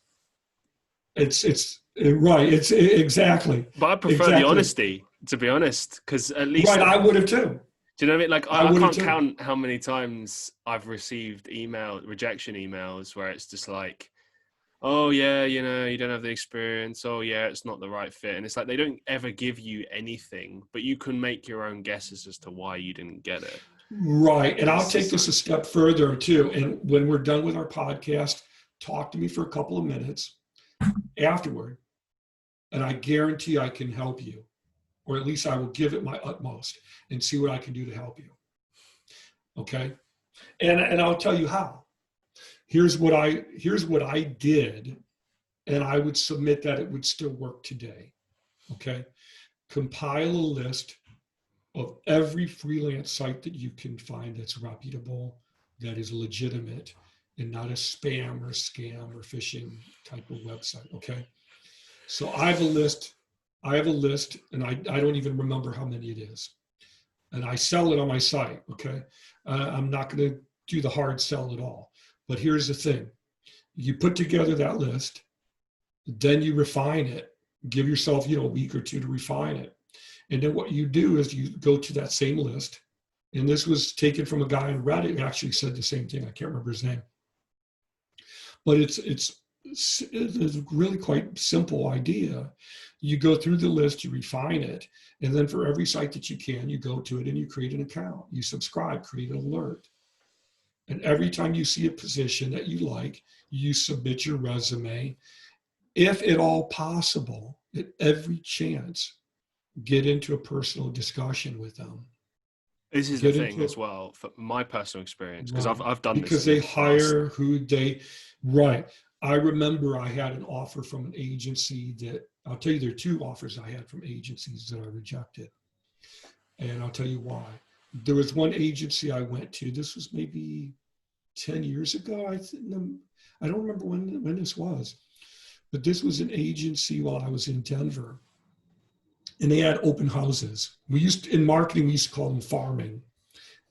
right. It's exactly. But I prefer the honesty, to be honest, because at least right, I would have too. Do you know what I mean? Like, I I can't too. count how many times I've received rejection emails where it's just like, "Oh yeah, you don't have the experience. Oh yeah, it's not the right fit." And it's like, they don't ever give you anything, but you can make your own guesses as to why you didn't get it. Right. And I'll take this a step further too. And when we're done with our podcast, talk to me for a couple of minutes afterward, and I guarantee I can help you, or at least I will give it my utmost and see what I can do to help you. Okay. And I'll tell you how. Here's what I did, and I would submit that it would still work today. Okay. Compile a list of every freelance site that you can find that's reputable, that is legitimate, and not a spam or scam or phishing type of website. Okay. So I have a list, and I don't even remember how many it is. And I sell it on my site. Okay. I'm not going to do the hard sell at all. But here's the thing. You put together that list, then you refine it. Give yourself, a week or two to refine it. And then what you do is you go to that same list. And this was taken from a guy on Reddit who actually said the same thing. I can't remember his name. But it's a really quite simple idea. You go through the list, you refine it, and then for every site that you can, you go to it and you create an account. You subscribe, create an alert. And every time you see a position that you like, you submit your resume. If at all possible, at every chance, get into a personal discussion with them. This is the thing as well, for my personal experience, because right. I've done because this. Because they hire who they, right. I remember I had an offer from an agency that, I'll tell you, there are two offers I had from agencies that I rejected. And I'll tell you why. There was one agency I went to, this was maybe 10 years ago. I don't remember when this was, but this was an agency while I was in Denver. And they had open houses. In marketing, we used to call them farming.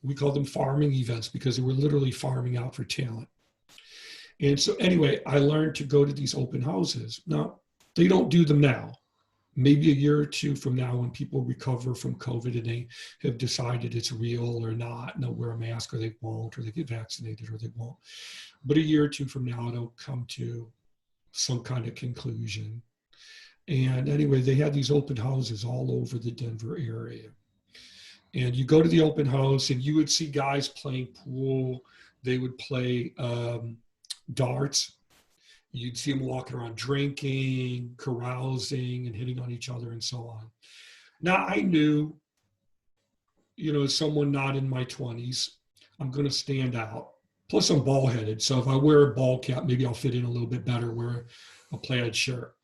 We called them farming events because they were literally farming out for talent. And so anyway, I learned to go to these open houses. Now, they don't do them now. Maybe a year or two from now, when people recover from COVID and they have decided it's real or not, and they'll wear a mask or they won't, or they get vaccinated or they won't. But a year or two from now, it'll come to some kind of conclusion. And anyway, they had these open houses all over the Denver area. And you go to the open house and you would see guys playing pool. They would play darts. You'd see them walking around drinking, carousing, and hitting on each other and so on. Now, I knew, as someone not in my 20s, I'm going to stand out. Plus, I'm bald-headed. So if I wear a ball cap, maybe I'll fit in a little bit better, wear a plaid shirt.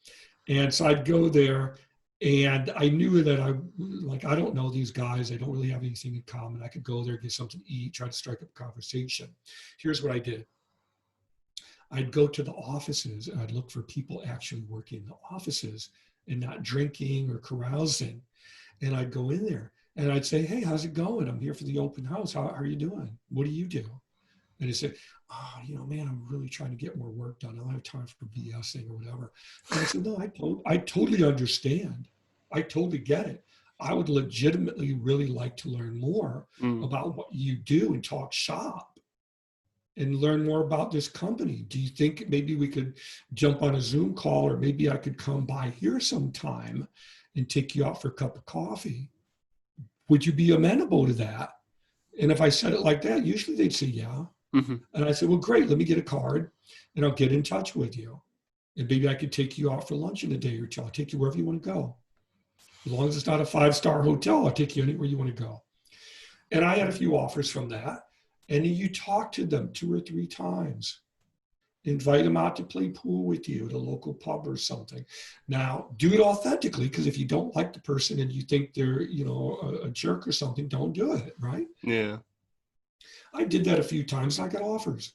And so I'd go there, and I knew that I don't know these guys. I don't really have anything in common. I could go there, get something to eat, try to strike up a conversation. Here's what I did. I'd go to the offices, and I'd look for people actually working in the offices and not drinking or carousing. And I'd go in there and I'd say, hey, how's it going? I'm here for the open house. How are you doing? What do you do? And he said, oh, man, I'm really trying to get more work done. I don't have time for BSing or whatever. And I said, no, I totally understand. I totally get it. I would legitimately really like to learn more about what you do and talk shop and learn more about this company. Do you think maybe we could jump on a Zoom call, or maybe I could come by here sometime and take you out for a cup of coffee? Would you be amenable to that? And if I said it like that, usually they'd say, yeah. Mm-hmm. And I said, well, great, let me get a card and I'll get in touch with you. And maybe I could take you out for lunch in a day or two. I'll take you wherever you want to go. As long as it's not a 5-star hotel, I'll take you anywhere you want to go. And I had a few offers from that. And then you talk to them 2 or 3 times. Invite them out to play pool with you at a local pub or something. Now, do it authentically, because if you don't like the person and you think they're, a jerk or something, don't do it, right? Yeah. I did that a few times and I got offers.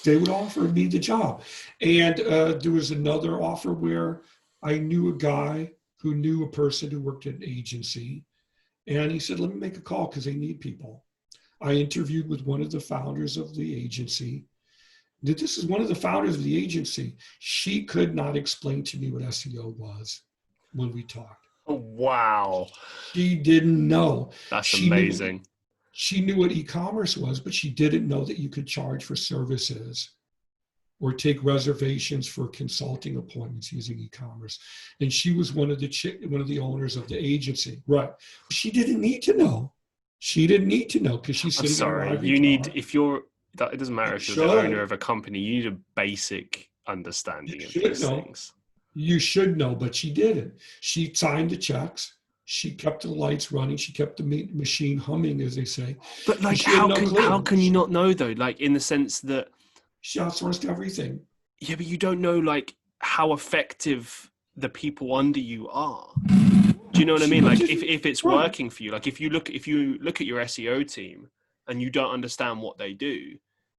They would offer me the job. And there was another offer where I knew a guy who knew a person who worked at an agency. And he said, let me make a call because they need people. I interviewed with one of the founders of the agency. This is one of the founders of the agency. She could not explain to me what SEO was when we talked. Oh, wow. She didn't know. That's amazing. She knew what e-commerce was, but she didn't know that you could charge for services or take reservations for consulting appointments using e-commerce. And she was one of the owners of the agency. Right. She didn't need to know. She didn't need to know because she's sitting there. It doesn't matter if you're the owner of a company, you need a basic understanding of these things. You should know, but she didn't. She signed the checks. She kept the lights running. She kept the machine humming, as they say. But how can you not know though? Like in the sense that she outsourced everything. Yeah, but you don't know like how effective the people under you are. Do you know what I mean? Like if it's working for you, like if you look at your SEO team and you don't understand what they do,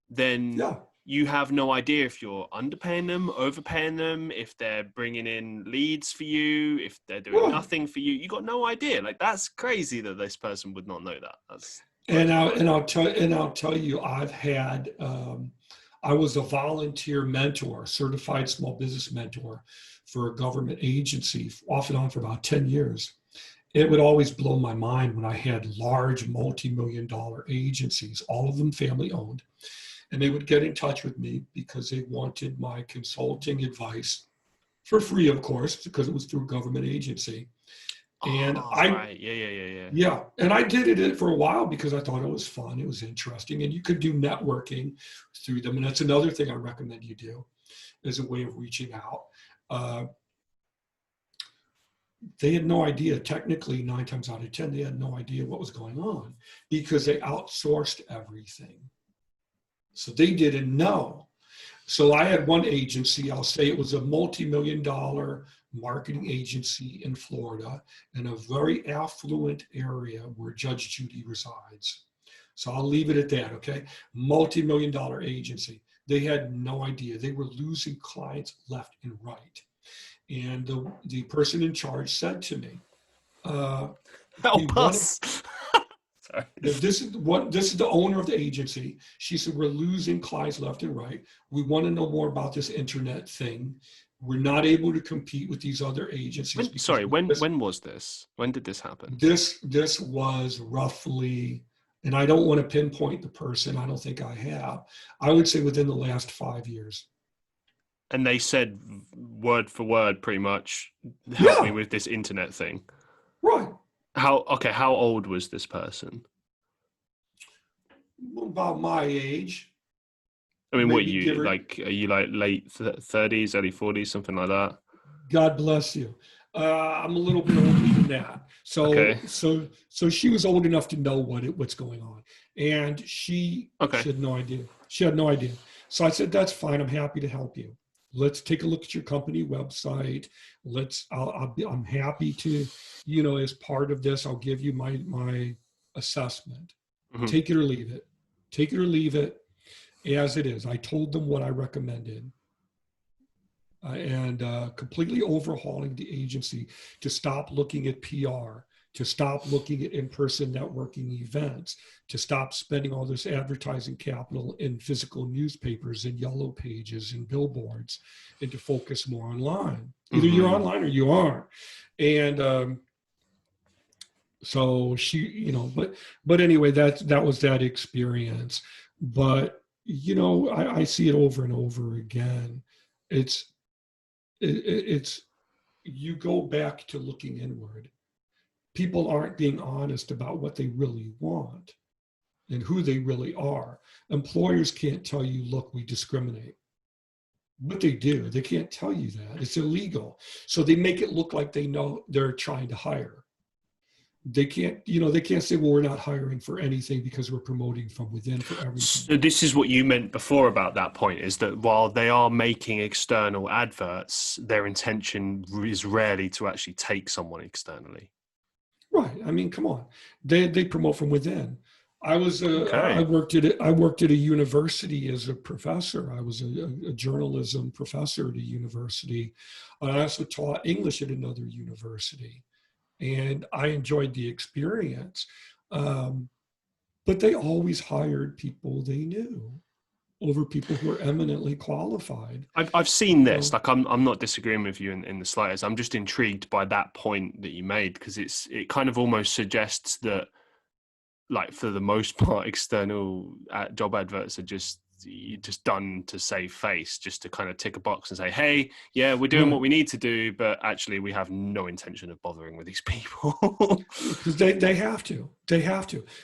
then you have no idea if you're underpaying them, overpaying them, if they're bringing in leads for you, if they're doing nothing for you. You got no idea. Like that's crazy that this person would not know that. I'll tell you, I've had. I was a volunteer mentor, certified small business mentor for a government agency, off and on for about 10 years. It would always blow my mind when I had large multi-million-dollar agencies, all of them family-owned, and they would get in touch with me because they wanted my consulting advice for free, of course, because it was through a government agency. And Yeah. And I did it for a while because I thought it was fun. It was interesting. And you could do networking through them. And that's another thing I recommend you do as a way of reaching out. They had no idea, technically 9 times out of 10, they had no idea what was going on because they outsourced everything. So they didn't know. So I had one agency, I'll say it was a multi-million-dollar marketing agency in Florida in a very affluent area where Judge Judy resides. So I'll leave it at that, okay? Multi-million-dollar agency. They had no idea. They were losing clients left and right. And the person in charge said to me, help us. Sorry. This is the owner of the agency. She said, we're losing clients left and right. We want to know more about this internet thing. We're not able to compete with these other agencies. When was this? When did this happen? This was roughly, and I don't want to pinpoint the person. I don't think I have. I would say within the last 5 years. And they said word for word, pretty much, help me with this internet thing. Right. How old was this person? About my age. I mean, are you like late 30s, early 40s, something like that? God bless you. I'm a little bit older than that. So she was old enough to know what's going on. And she had no idea. She had no idea. So I said, that's fine. I'm happy to help you. let's take a look at your company website. I'm happy to, as part of this, I'll give you my assessment. Mhm. Take it or leave it. Take it or leave it as it is. I told them what I recommended. And completely overhauling the agency to stop looking at PR, to stop looking at in-person networking events, to stop spending all this advertising capital in physical newspapers and yellow pages and billboards, and to focus more online. Either you're online or you aren't. And so she, but anyway, that was that experience. But I see it over and over again. It's you go back to looking inward. People aren't being honest about what they really want and who they really are. Employers can't tell you, look, we discriminate. But they do. They can't tell you that. It's illegal. So they make it look like they know they're trying to hire. They can't say, well, we're not hiring for anything because we're promoting from within for everything. So this is what you meant before about that point, is that while they are making external adverts, their intention is rarely to actually take someone externally. Right. I mean, come on. They promote from within. I worked at a university as a professor. I was a journalism professor at a university. I also taught English at another university. And I enjoyed the experience. But they always hired people they knew over people who are eminently qualified. I've seen this. Like I'm not disagreeing with you in the slightest. I'm just intrigued by that point that you made, because it kind of almost suggests that, like, for the most part, external job adverts are just done to save face, just to kind of tick a box and say, hey, yeah, we're doing what we need to do, but actually we have no intention of bothering with these people. Because they have to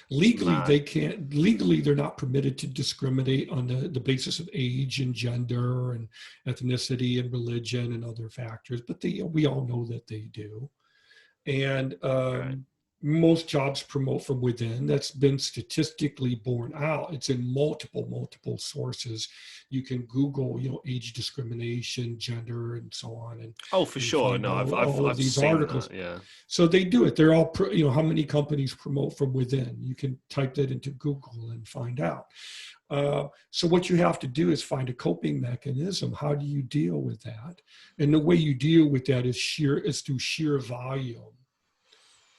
legally. They can't legally. They're not permitted to discriminate on the basis of age and gender and ethnicity and religion and other factors, but we all know that they do. And right. Most jobs promote from within. That's been statistically borne out. It's in multiple sources. You can Google, age discrimination, gender, and so on. And for sure. No, I've these seen articles. That, yeah. So they do it. They're all, how many companies promote from within? You can type that into Google and find out. So what you have to do is find a coping mechanism. How do you deal with that? And the way you deal with that is through sheer volume.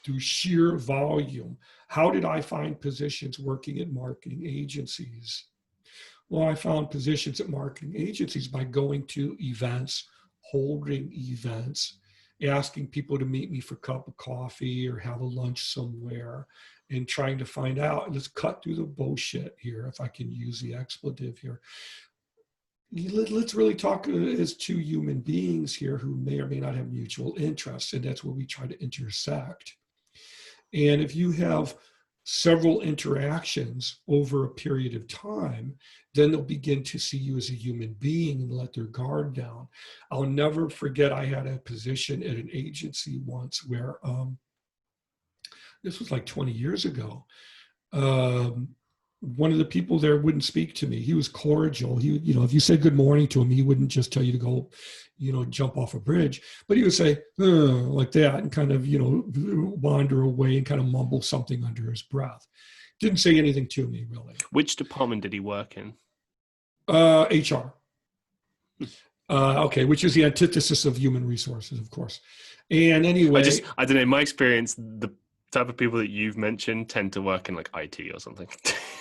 Through sheer volume. How did I find positions working at marketing agencies? Well, I found positions at marketing agencies by going to events, holding events, asking people to meet me for a cup of coffee or have a lunch somewhere, and trying to find out. Let's cut through the bullshit here, if I can use the expletive here. Let's really talk as two human beings here who may or may not have mutual interests, and that's where we try to intersect. And if you have several interactions over a period of time, then they'll begin to see you as a human being and let their guard down. I'll never forget, I had a position at an agency once where, this was like 20 years ago. One of the people there wouldn't speak to me. He was cordial. He, if you said good morning to him, he wouldn't just tell you to go, jump off a bridge, but he would say, like that, and kind of, wander away and kind of mumble something under his breath. Didn't say anything to me, really. Which department did he work in? HR. Okay, which is the antithesis of human resources, of course. And anyway, I don't know. In my experience, the type of people that you've mentioned tend to work in like IT or something.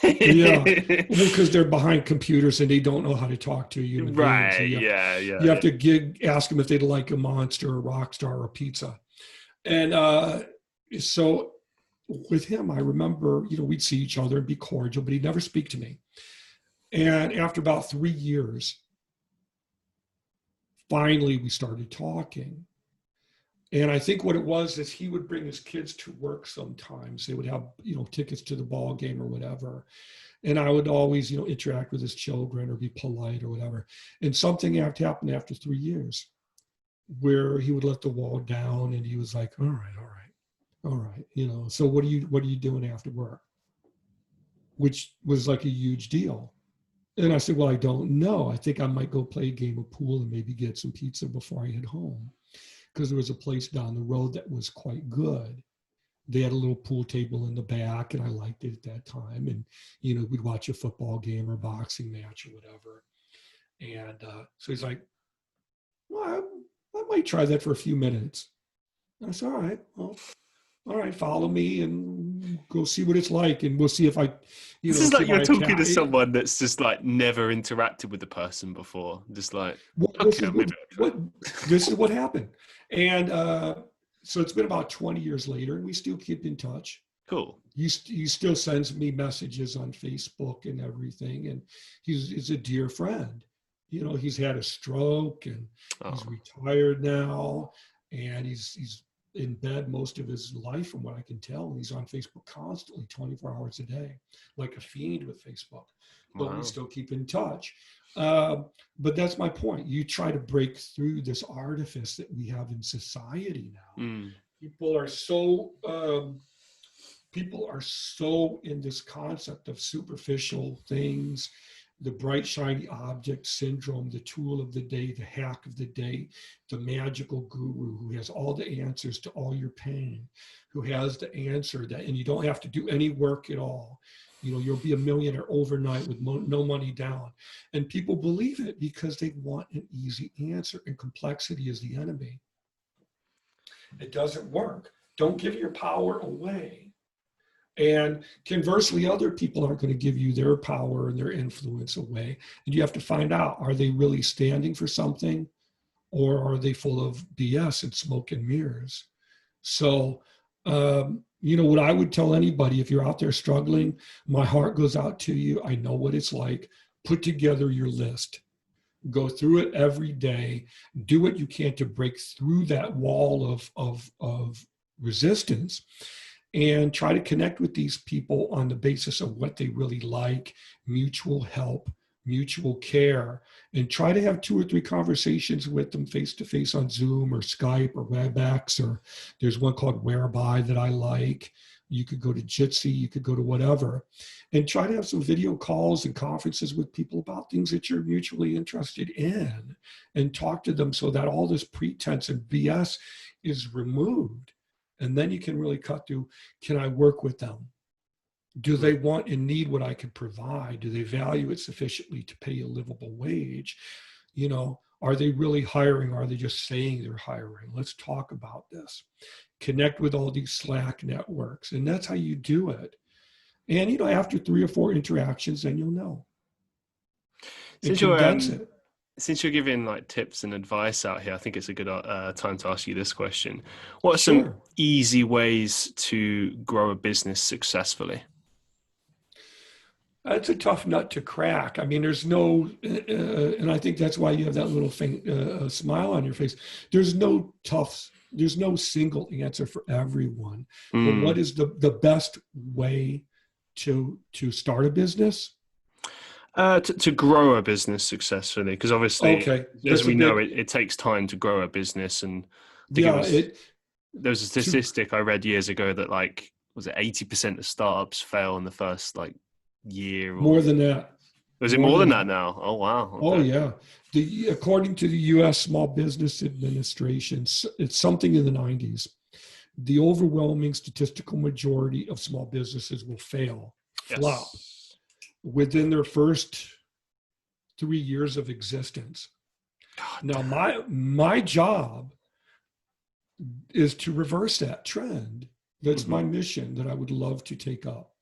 Yeah, because they're behind computers and they don't know how to talk to you. Right. So you have to ask them if they'd like a Monster, a Rockstar, or a pizza. And so with him, I remember, we'd see each other and be cordial, but he'd never speak to me. And after about 3 years, finally we started talking. And I think what it was is he would bring his kids to work sometimes. They would have, tickets to the ball game or whatever. And I would always, interact with his children or be polite or whatever. And something happened after 3 years where he would let the wall down and he was like, all right. So what are you doing after work? Which was like a huge deal. And I said, well, I don't know. I think I might go play a game of pool and maybe get some pizza before I head home. Because there was a place down the road that was quite good. They had a little pool table in the back, and I liked it at that time. And, we'd watch a football game or a boxing match or whatever. And so he's like, well, I might try that for a few minutes. And I said, all right, well, all right, follow me and go see what it's like. And we'll see if I, This is like you're talking to someone that's just like never interacted with the person before. Just like, this is what happened. And so it's been about 20 years later, and we still keep in touch. Cool. He still sends me messages on Facebook and everything. And he's a dear friend. He's had a stroke, and he's retired now, and he's in bed most of his life, from what I can tell. He's on Facebook constantly, 24 hours a day, like a fiend with Facebook. But we still keep in touch. But that's my point. You try to break through this artifice that we have in society now. People are so in this concept of superficial things, the bright, shiny object syndrome, the tool of the day, the hack of the day, the magical guru who has all the answers to all your pain, who has the answer that, and you don't have to do any work at all. You'll be a millionaire overnight with no money down. And people believe it because they want an easy answer, and complexity is the enemy. It doesn't work. Don't give your power away. And conversely, other people aren't going to give you their power and their influence away. And you have to find out, are they really standing for something, or are they full of BS and smoke and mirrors? So, what I would tell anybody, if you're out there struggling, my heart goes out to you. I know what it's like. Put together your list. Go through it every day. Do what you can to break through that wall of resistance. And try to connect with these people on the basis of what they really like, mutual help, mutual care, and try to have 2 or 3 conversations with them face-to-face on Zoom or Skype or WebEx, or there's one called Whereby that I like. You could go to Jitsi, you could go to whatever, and try to have some video calls and conferences with people about things that you're mutually interested in, and talk to them so that all this pretense and BS is removed. And then you can really cut through, can I work with them? Do they want and need what I can provide? Do they value it sufficiently to pay a livable wage? Are they really hiring? Or are they just saying they're hiring? Let's talk about this. Connect with all these Slack networks. And that's how you do it. And, after 3 or 4 interactions, then you'll know. Since you're giving like tips and advice out here, I think it's a good time to ask you this question. What are some easy ways to grow a business successfully? It's a tough nut to crack. I mean, there's no, and I think that's why you have that little faint smile on your face. There's no single answer for everyone. But what is the best way to start a business? To grow a business successfully, because obviously, as we know, it takes time to grow a business. And there was a statistic I read years ago that was it 80% of startups fail in the first year? More than that. Was it more than that now? Oh, wow. Okay. Oh, yeah. According to the U.S. Small Business Administration, it's something in the 90s. The overwhelming statistical majority of small businesses will flop within their first 3 years of existence. God. Now, my job is to reverse that trend. That's my mission that I would love to take up.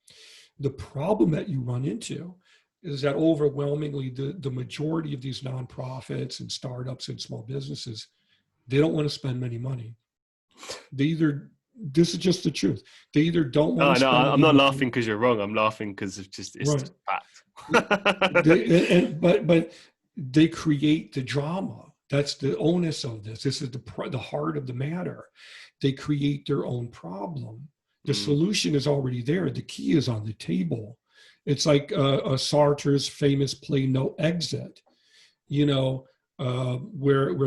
The problem that you run into is that overwhelmingly the majority of these nonprofits and startups and small businesses, they don't want to spend any money. This is just the truth. They either don't want to spend any money. I'm not laughing because you're wrong. I'm laughing because it's just fact. But they create the drama. That's the onus of this. This is the heart of the matter. They create their own problem. The solution is already there. The key is on the table. It's like Sartre's famous play No Exit, where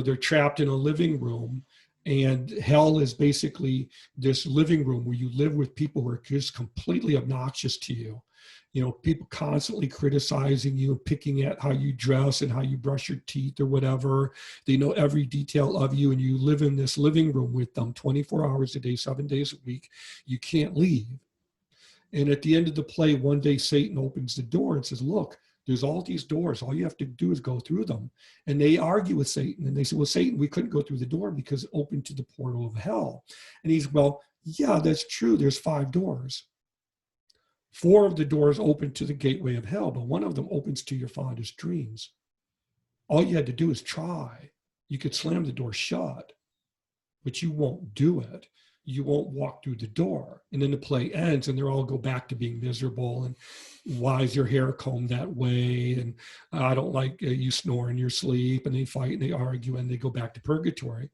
they're trapped in a living room, and hell is basically this living room where you live with people who are just completely obnoxious to you. People constantly criticizing you, picking at how you dress and how you brush your teeth or whatever. They know every detail of you, and you live in this living room with them 24 hours a day, 7 days a week. You can't leave. And at the end of the play, one day Satan opens the door and says, look, there's all these doors. All you have to do is go through them. And they argue with Satan. And they say, well, Satan, we couldn't go through the door because it opened to the portal of hell. And he's, well, yeah, that's true. There's 5 doors. 4 of the doors open to the gateway of hell, but one of them opens to your fondest dreams. All you had to do is try. You could slam the door shut, but you won't do it. You won't walk through the door. And then the play ends and they all go back to being miserable. And why is your hair combed that way? And I don't like you snore in your sleep. And they fight and they argue and they go back to purgatory.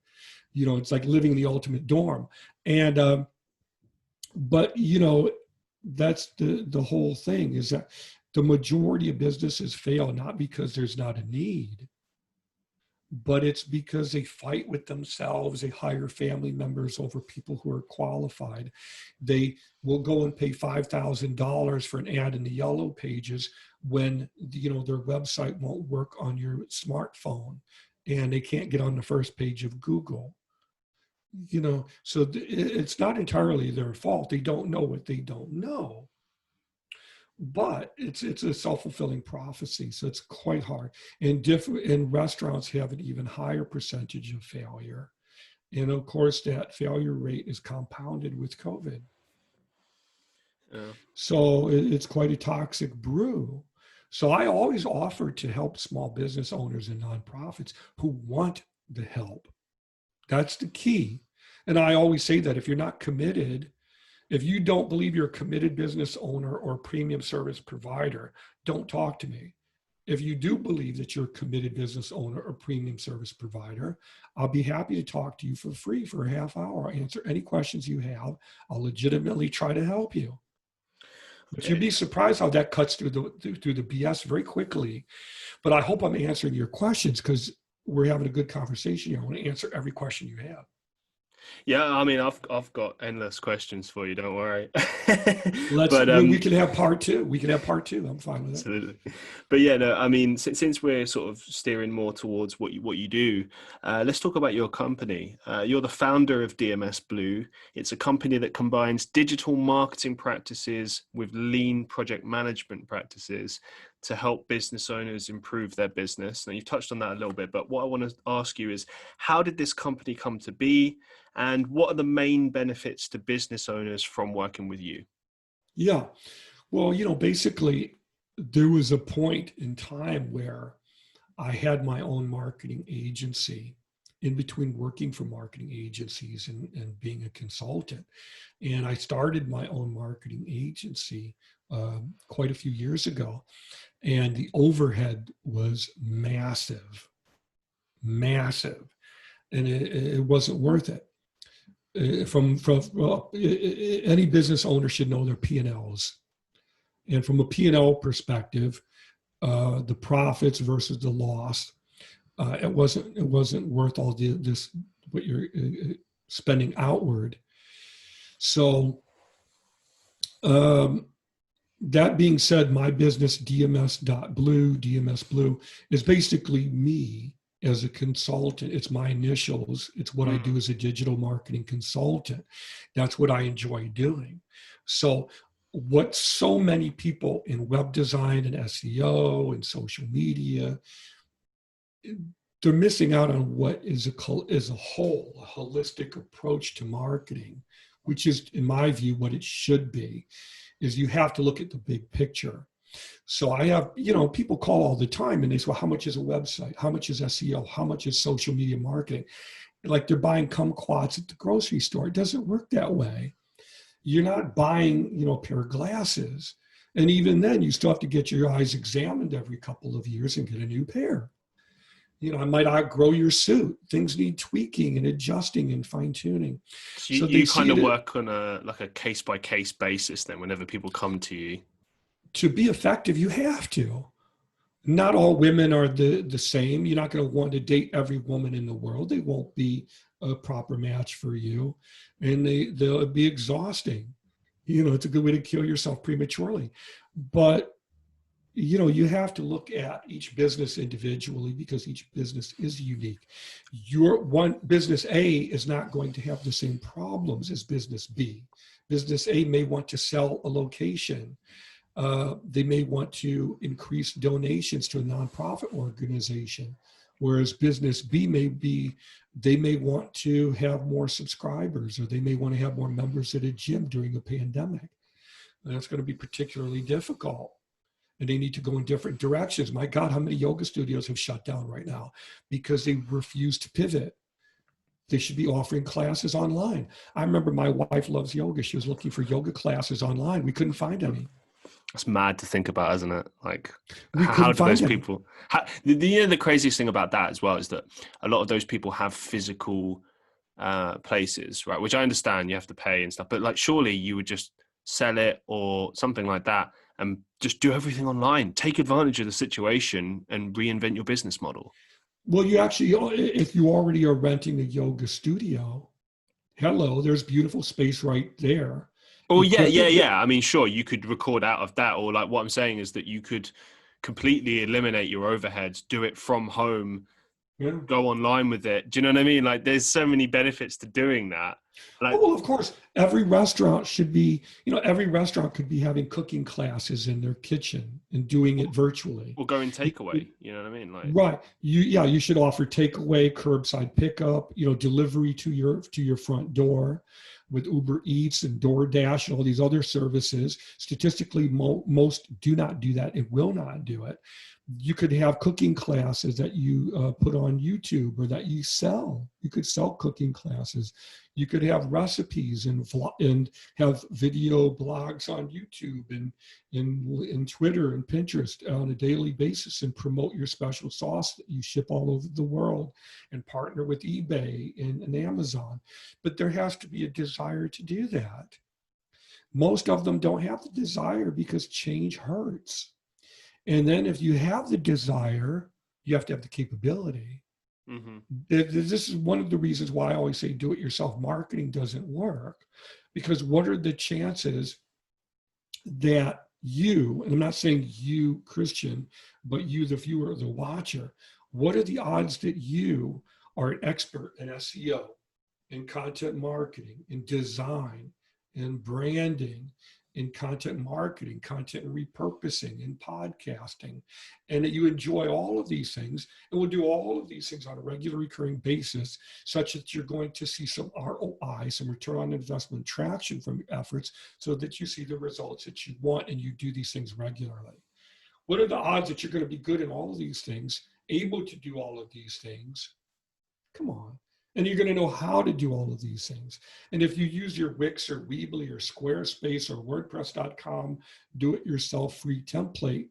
It's like living the ultimate dorm. And, but, that's the whole thing, is that the majority of businesses fail not because there's not a need, but it's because they fight with themselves. They hire family members over people who are qualified. They will go and pay $5,000 for an ad in the yellow pages when, their website won't work on your smartphone and they can't get on the first page of Google. So it's not entirely their fault. They don't know what they don't know. But it's a self-fulfilling prophecy, so it's quite hard. And restaurants have an even higher percentage of failure. And of course, that failure rate is compounded with COVID. Yeah. So it's quite a toxic brew. So I always offer to help small business owners and nonprofits who want the help. That's the key. And I always say that if you're not committed, if you don't believe you're a committed business owner or premium service provider, don't talk to me. If you do believe that you're a committed business owner or premium service provider, I'll be happy to talk to you for free for a half hour. I'll answer any questions you have. I'll legitimately try to help you. But you'd be surprised how that cuts through the BS very quickly. But I hope I'm answering your questions, because we're having a good conversation here. I want to answer every question you have. Yeah, I mean, I've got endless questions for you. Don't worry. We can have part 2. I'm fine with that. Absolutely. But yeah, no, I mean, since we're sort of steering more towards what you do, let's talk about your company. You're the founder of DMS Blue. It's a company that combines digital marketing practices with lean project management practices to help business owners improve their business. Now, you've touched on that a little bit, but what I want to ask you is, how did this company come to be, and what are the main benefits to business owners from working with you? Yeah, well, basically, there was a point in time where I had my own marketing agency in between working for marketing agencies and being a consultant. And I started my own marketing agency quite a few years ago. And the overhead was massive. And it wasn't worth it. Any business owner should know their P&Ls. And from a P&L perspective, the profits versus the loss, it wasn't worth all this what you're spending outward. So that being said, my business DMS Blue is basically me as a consultant. It's my initials. It's what I do as a digital marketing consultant. That's what I enjoy doing. So what so many people in web design and SEO and social media, they're missing out on what is a holistic approach to marketing, which is, in my view, what it should be, is you have to look at the big picture. So I have, people call all the time and they say, well, how much is a website? How much is SEO? How much is social media marketing? Like they're buying kumquats at the grocery store. It doesn't work that way. You're not buying, a pair of glasses. And even then, you still have to get your eyes examined every couple of years and get a new pair. I might outgrow your suit. Things need tweaking and adjusting and fine tuning. So you kind of work on a case by case basis then whenever people come to you. To be effective, you have to. Not all women are the same. You're not going to want to date every woman in the world. They won't be a proper match for you, and they'll be exhausting. It's a good way to kill yourself prematurely. But you have to look at each business individually because each business is unique. Your one business A is not going to have the same problems as business B. Business A may want to sell a location. They may want to increase donations to a nonprofit organization, whereas business B they may want to have more subscribers, or they may want to have more members at a gym during a pandemic. And that's going to be particularly difficult. And they need to go in different directions. My God, how many yoga studios have shut down right now because they refuse to pivot? They should be offering classes online. I remember my wife loves yoga. She was looking for yoga classes online. We couldn't find any. It's mad to think about, isn't it? Like, We how couldn't do those find any. people? The craziest thing about that as well is that a lot of those people have physical places, right? Which I understand you have to pay and stuff, but like, surely you would just sell it or something like that and just do everything online. Take advantage of the situation and reinvent your business model. Well, you actually, if you already are renting a yoga studio, hello, there's beautiful space right there. Oh, yeah. I mean, sure, you could record out of that, or like what I'm saying is that you could completely eliminate your overheads, do it from home, Yeah. go online with it. Do you know what I mean? Like, there's so many benefits to doing that. Like, Well, of course, every restaurant should be, every restaurant could be having cooking classes in their kitchen and doing it virtually. or going takeaway. You know what I mean? Like, Right. You should offer takeaway, curbside pickup, delivery to your front door with Uber Eats and DoorDash and all these other services. Statistically, most do not do that and will not do it. You could have cooking classes that you put on YouTube or that you sell. You could sell cooking classes. You could have recipes and have video blogs on YouTube and in Twitter and Pinterest on a daily basis and promote your special sauce that you ship all over the world and partner with eBay and Amazon. But there has to be a desire to do that. Most of them don't have the desire because change hurts. And then if you have the desire, you have to have the capability. Mm-hmm. This is one of the reasons why I always say do-it-yourself marketing doesn't work, because what are the chances that you, and I'm not saying you, Christian, but you, the viewer or the watcher, what are the odds that you are an expert in SEO, in content marketing, in design, in branding, in content marketing, content repurposing, in podcasting, and that you enjoy all of these things and will do all of these things on a regular recurring basis, such that you're going to see some ROI, some return on investment traction from your efforts, so that you see the results that you want and you do these things regularly. What are the odds that you're going to be good in all of these things, able to do all of these things? Come on. And you're going to know how to do all of these things. And if you use your Wix or Weebly or Squarespace or WordPress.com do-it-yourself free template,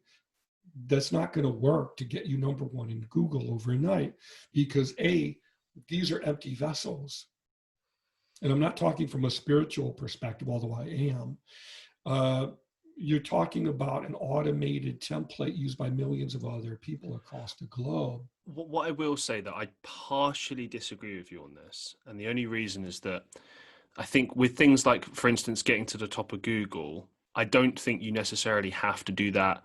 that's not going to work to get you number one in Google overnight, because these are empty vessels. And I'm not talking from a spiritual perspective, although I am. You're talking about an automated template used by millions of other people across the globe. What I will say that I partially disagree with you on this, and the only reason is that I think with things like, for instance, getting to the top of Google, I don't think you necessarily have to do that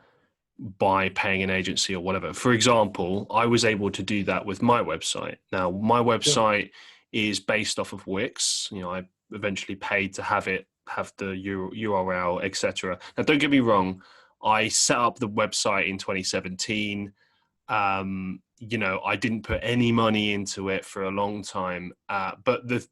by paying an agency or whatever. For example, I was able to do that with my website. Now, my website is based off of Wix. I eventually paid to have the URL, etc. Now, don't get me wrong, I set up the website in 2017. I didn't put any money into it for a long time. But the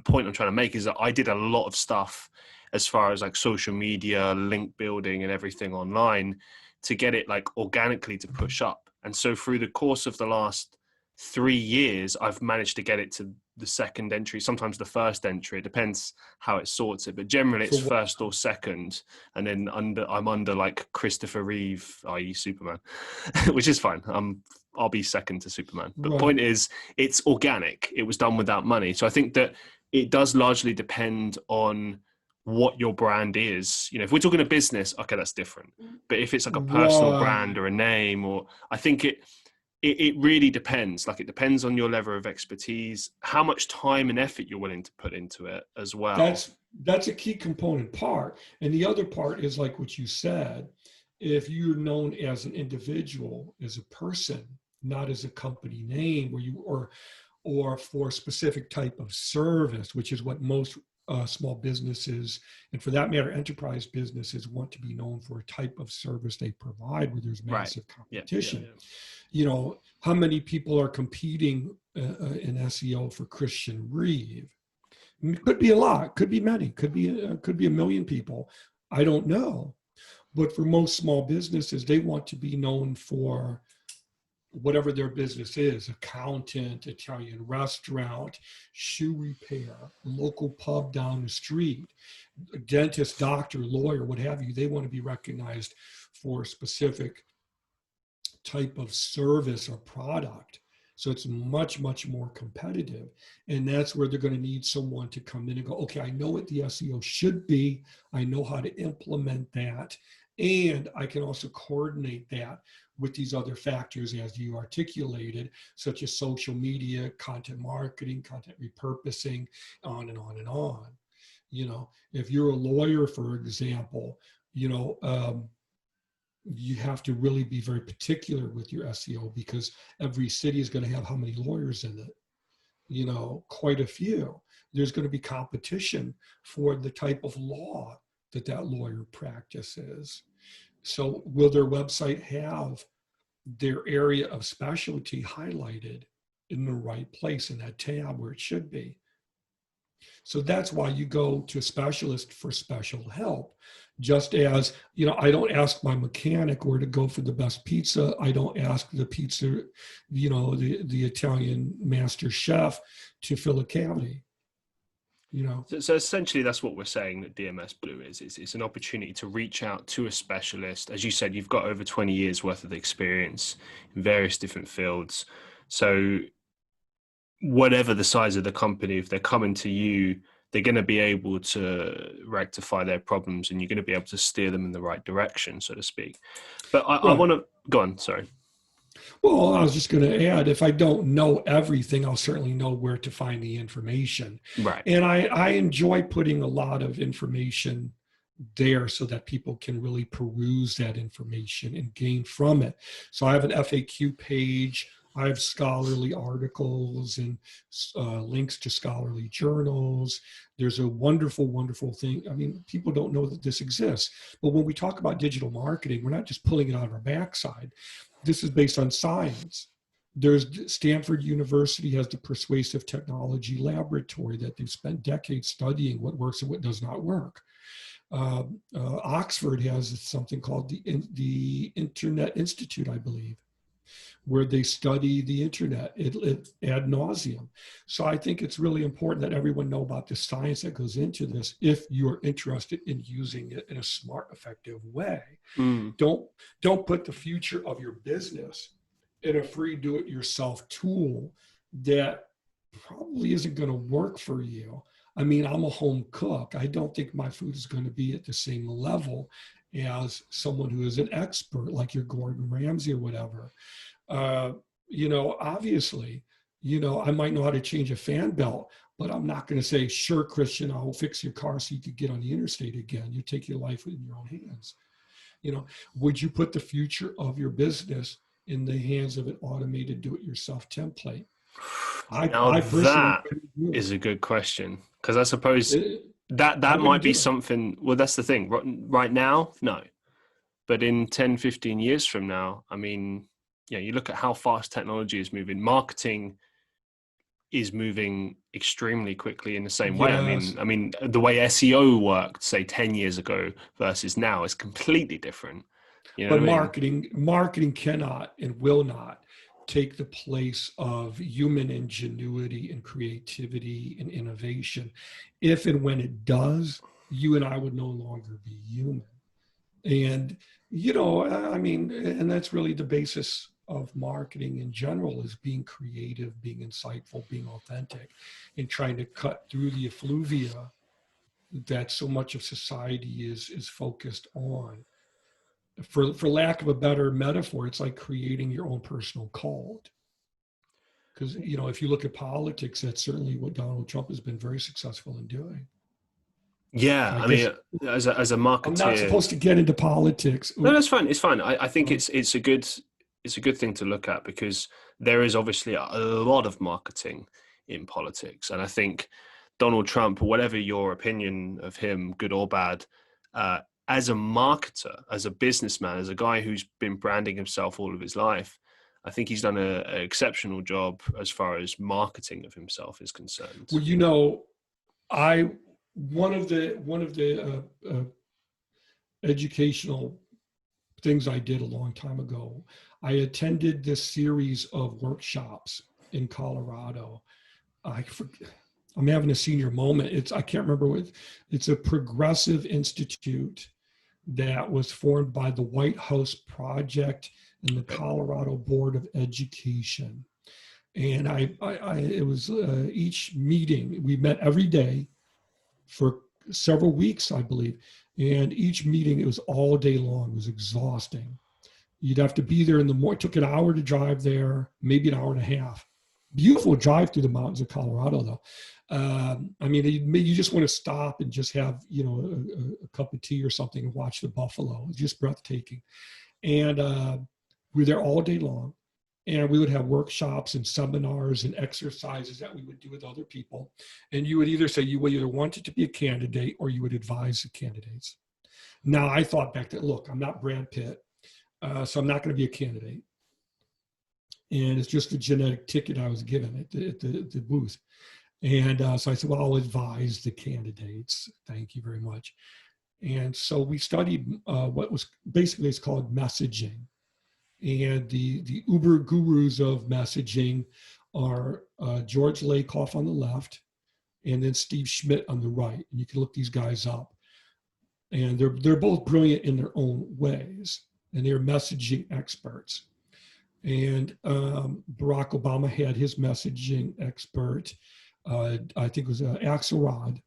point I'm trying to make is that I did a lot of stuff as far as like social media, link building and everything online to get it like organically to push up. And so through the course of the last 3 years, I've managed to get it to the second entry, sometimes the first entry. It depends how it sorts it, but generally it's first or second. And then I'm under like Christopher Reeve, i.e. Superman, which is fine. I'll be second to Superman. But point is, it's organic. It was done without money. So I think that it does largely depend on what your brand is. If we're talking a business, okay, that's different. But if it's like a personal brand or a name, or I think it really depends. Like, it depends on your level of expertise, how much time and effort you're willing to put into it as well. That's a key component part. And the other part is like what you said, if you're known as an individual, as a person, not as a company name, or for a specific type of service, which is what most small businesses, and for that matter, enterprise businesses, want to be known for a type of service they provide where there's massive competition. You know, how many people are competing in SEO for Christian Reeve? Could be a lot, could be many, could be a million people. I don't know. But for most small businesses, they want to be known for whatever their business is: accountant, Italian restaurant, shoe repair, local pub down the street, dentist, doctor, lawyer, what have you. They want to be recognized for a specific type of service or product. So it's much, much more competitive. And that's where they're going to need someone to come in and go, okay, I know what the SEO should be. I know how to implement that. And I can also coordinate that with these other factors as you articulated, such as social media, content marketing, content repurposing, on and on and on. You know, if you're a lawyer, for example, you know, you have to really be very particular with your SEO, because every city is going to have how many lawyers in it? You know, quite a few. There's going to be competition for the type of law that lawyer practices. So will their website have their area of specialty highlighted in the right place in that tab where it should be? So that's why you go to a specialist for special help. Just as, you know, I don't ask my mechanic where to go for the best pizza. I don't ask the pizza, you know, the Italian master chef to fill a cavity. You know. So essentially, that's what we're saying that DMS Blue is. It's an opportunity to reach out to a specialist. As you said, you've got over 20 years worth of experience in various different fields. So whatever the size of the company, if they're coming to you, they're going to be able to rectify their problems, and you're going to be able to steer them in the right direction, so to speak. But I want to go on. Sorry. Well, I was just going to add, if I don't know everything, I'll certainly know where to find the information. Right. And I enjoy putting a lot of information there so that people can really peruse that information and gain from it. So I have an FAQ page. I have scholarly articles and links to scholarly journals. There's a wonderful, wonderful thing. I mean, people don't know that this exists. But when we talk about digital marketing, we're not just pulling it out of our backside. This is based on science. There's Stanford University has the Persuasive Technology Laboratory that they've spent decades studying what works and what does not work. Oxford has something called the Internet Institute, I believe, where they study the internet ad nauseum. So I think it's really important that everyone know about the science that goes into this if you're interested in using it in a smart, effective way. Don't put the future of your business in a free do-it-yourself tool that probably isn't going to work for you. I mean, I'm a home cook. I don't think my food is going to be at the same level as someone who is an expert like your Gordon Ramsay or whatever. You know, obviously, you know, I might know how to change a fan belt, but I'm not going to say, sure, Christian, I'll fix your car so you could get on the interstate again. You take your life in your own hands. You know, would you put the future of your business in the hands of an automated do-it-yourself template? That is a good question, because I suppose that might be something. Well, that's the thing. Right now, no. But in 10, 15 years from now, I mean, yeah, you look at how fast technology is moving. Marketing is moving extremely quickly in the same way. I mean, the way SEO worked, say 10 years ago versus now is completely different. You know, but marketing cannot and will not take the place of human ingenuity and creativity and innovation. If and when it does, you and I would no longer be human. And, you know, I mean, and that's really the basis of marketing in general, is being creative, being insightful, being authentic, and trying to cut through the effluvia that so much of society is focused on. for lack of a better metaphor, it's like creating your own personal cult. Because, you know, if you look at politics, that's certainly what Donald Trump has been very successful in doing. Yeah, I I guess mean, as a I'm not marketeer, supposed to get into politics. no, that's fine. It's fine. I think Uh, it's a good thing to look at, because there is obviously a lot of marketing in politics, and I think Donald Trump, whatever your opinion of him, good or bad, uh, as a marketer, as a businessman, as a guy who's been branding himself all of his life, I think he's done an exceptional job as far as marketing of himself is concerned. well, you know, I one of the educational things I did a long time ago. I attended this series of workshops in Colorado. I'm having a senior moment. I can't remember what. It's a progressive institute that was formed by the White House Project and the Colorado Board of Education. And it was each meeting, we met every day for several weeks, I believe. And each meeting, it was all day long. It was exhausting. You'd have to be there in the morning. It took an hour to drive there, maybe an hour and a half. Beautiful drive through the mountains of Colorado, though. I mean, you just want to stop and just have, you know, a cup of tea or something and watch the buffalo. It's just breathtaking. And we were there all day long. And we would have workshops and seminars and exercises that we would do with other people. And you would either say you either wanted to be a candidate or you would advise the candidates. Now, I thought back then, look, I'm not Brad Pitt, so I'm not going to be a candidate. And it's just a genetic ticket I was given at the booth. And so I said, well, I'll advise the candidates. Thank you very much. And so we studied what was basically, it's called messaging. And the uber gurus of messaging are George Lakoff on the left and then Steve Schmidt on the right. And you can look these guys up. And they're both brilliant in their own ways. And they're messaging experts. And Barack Obama had his messaging expert. I think it was Axelrod,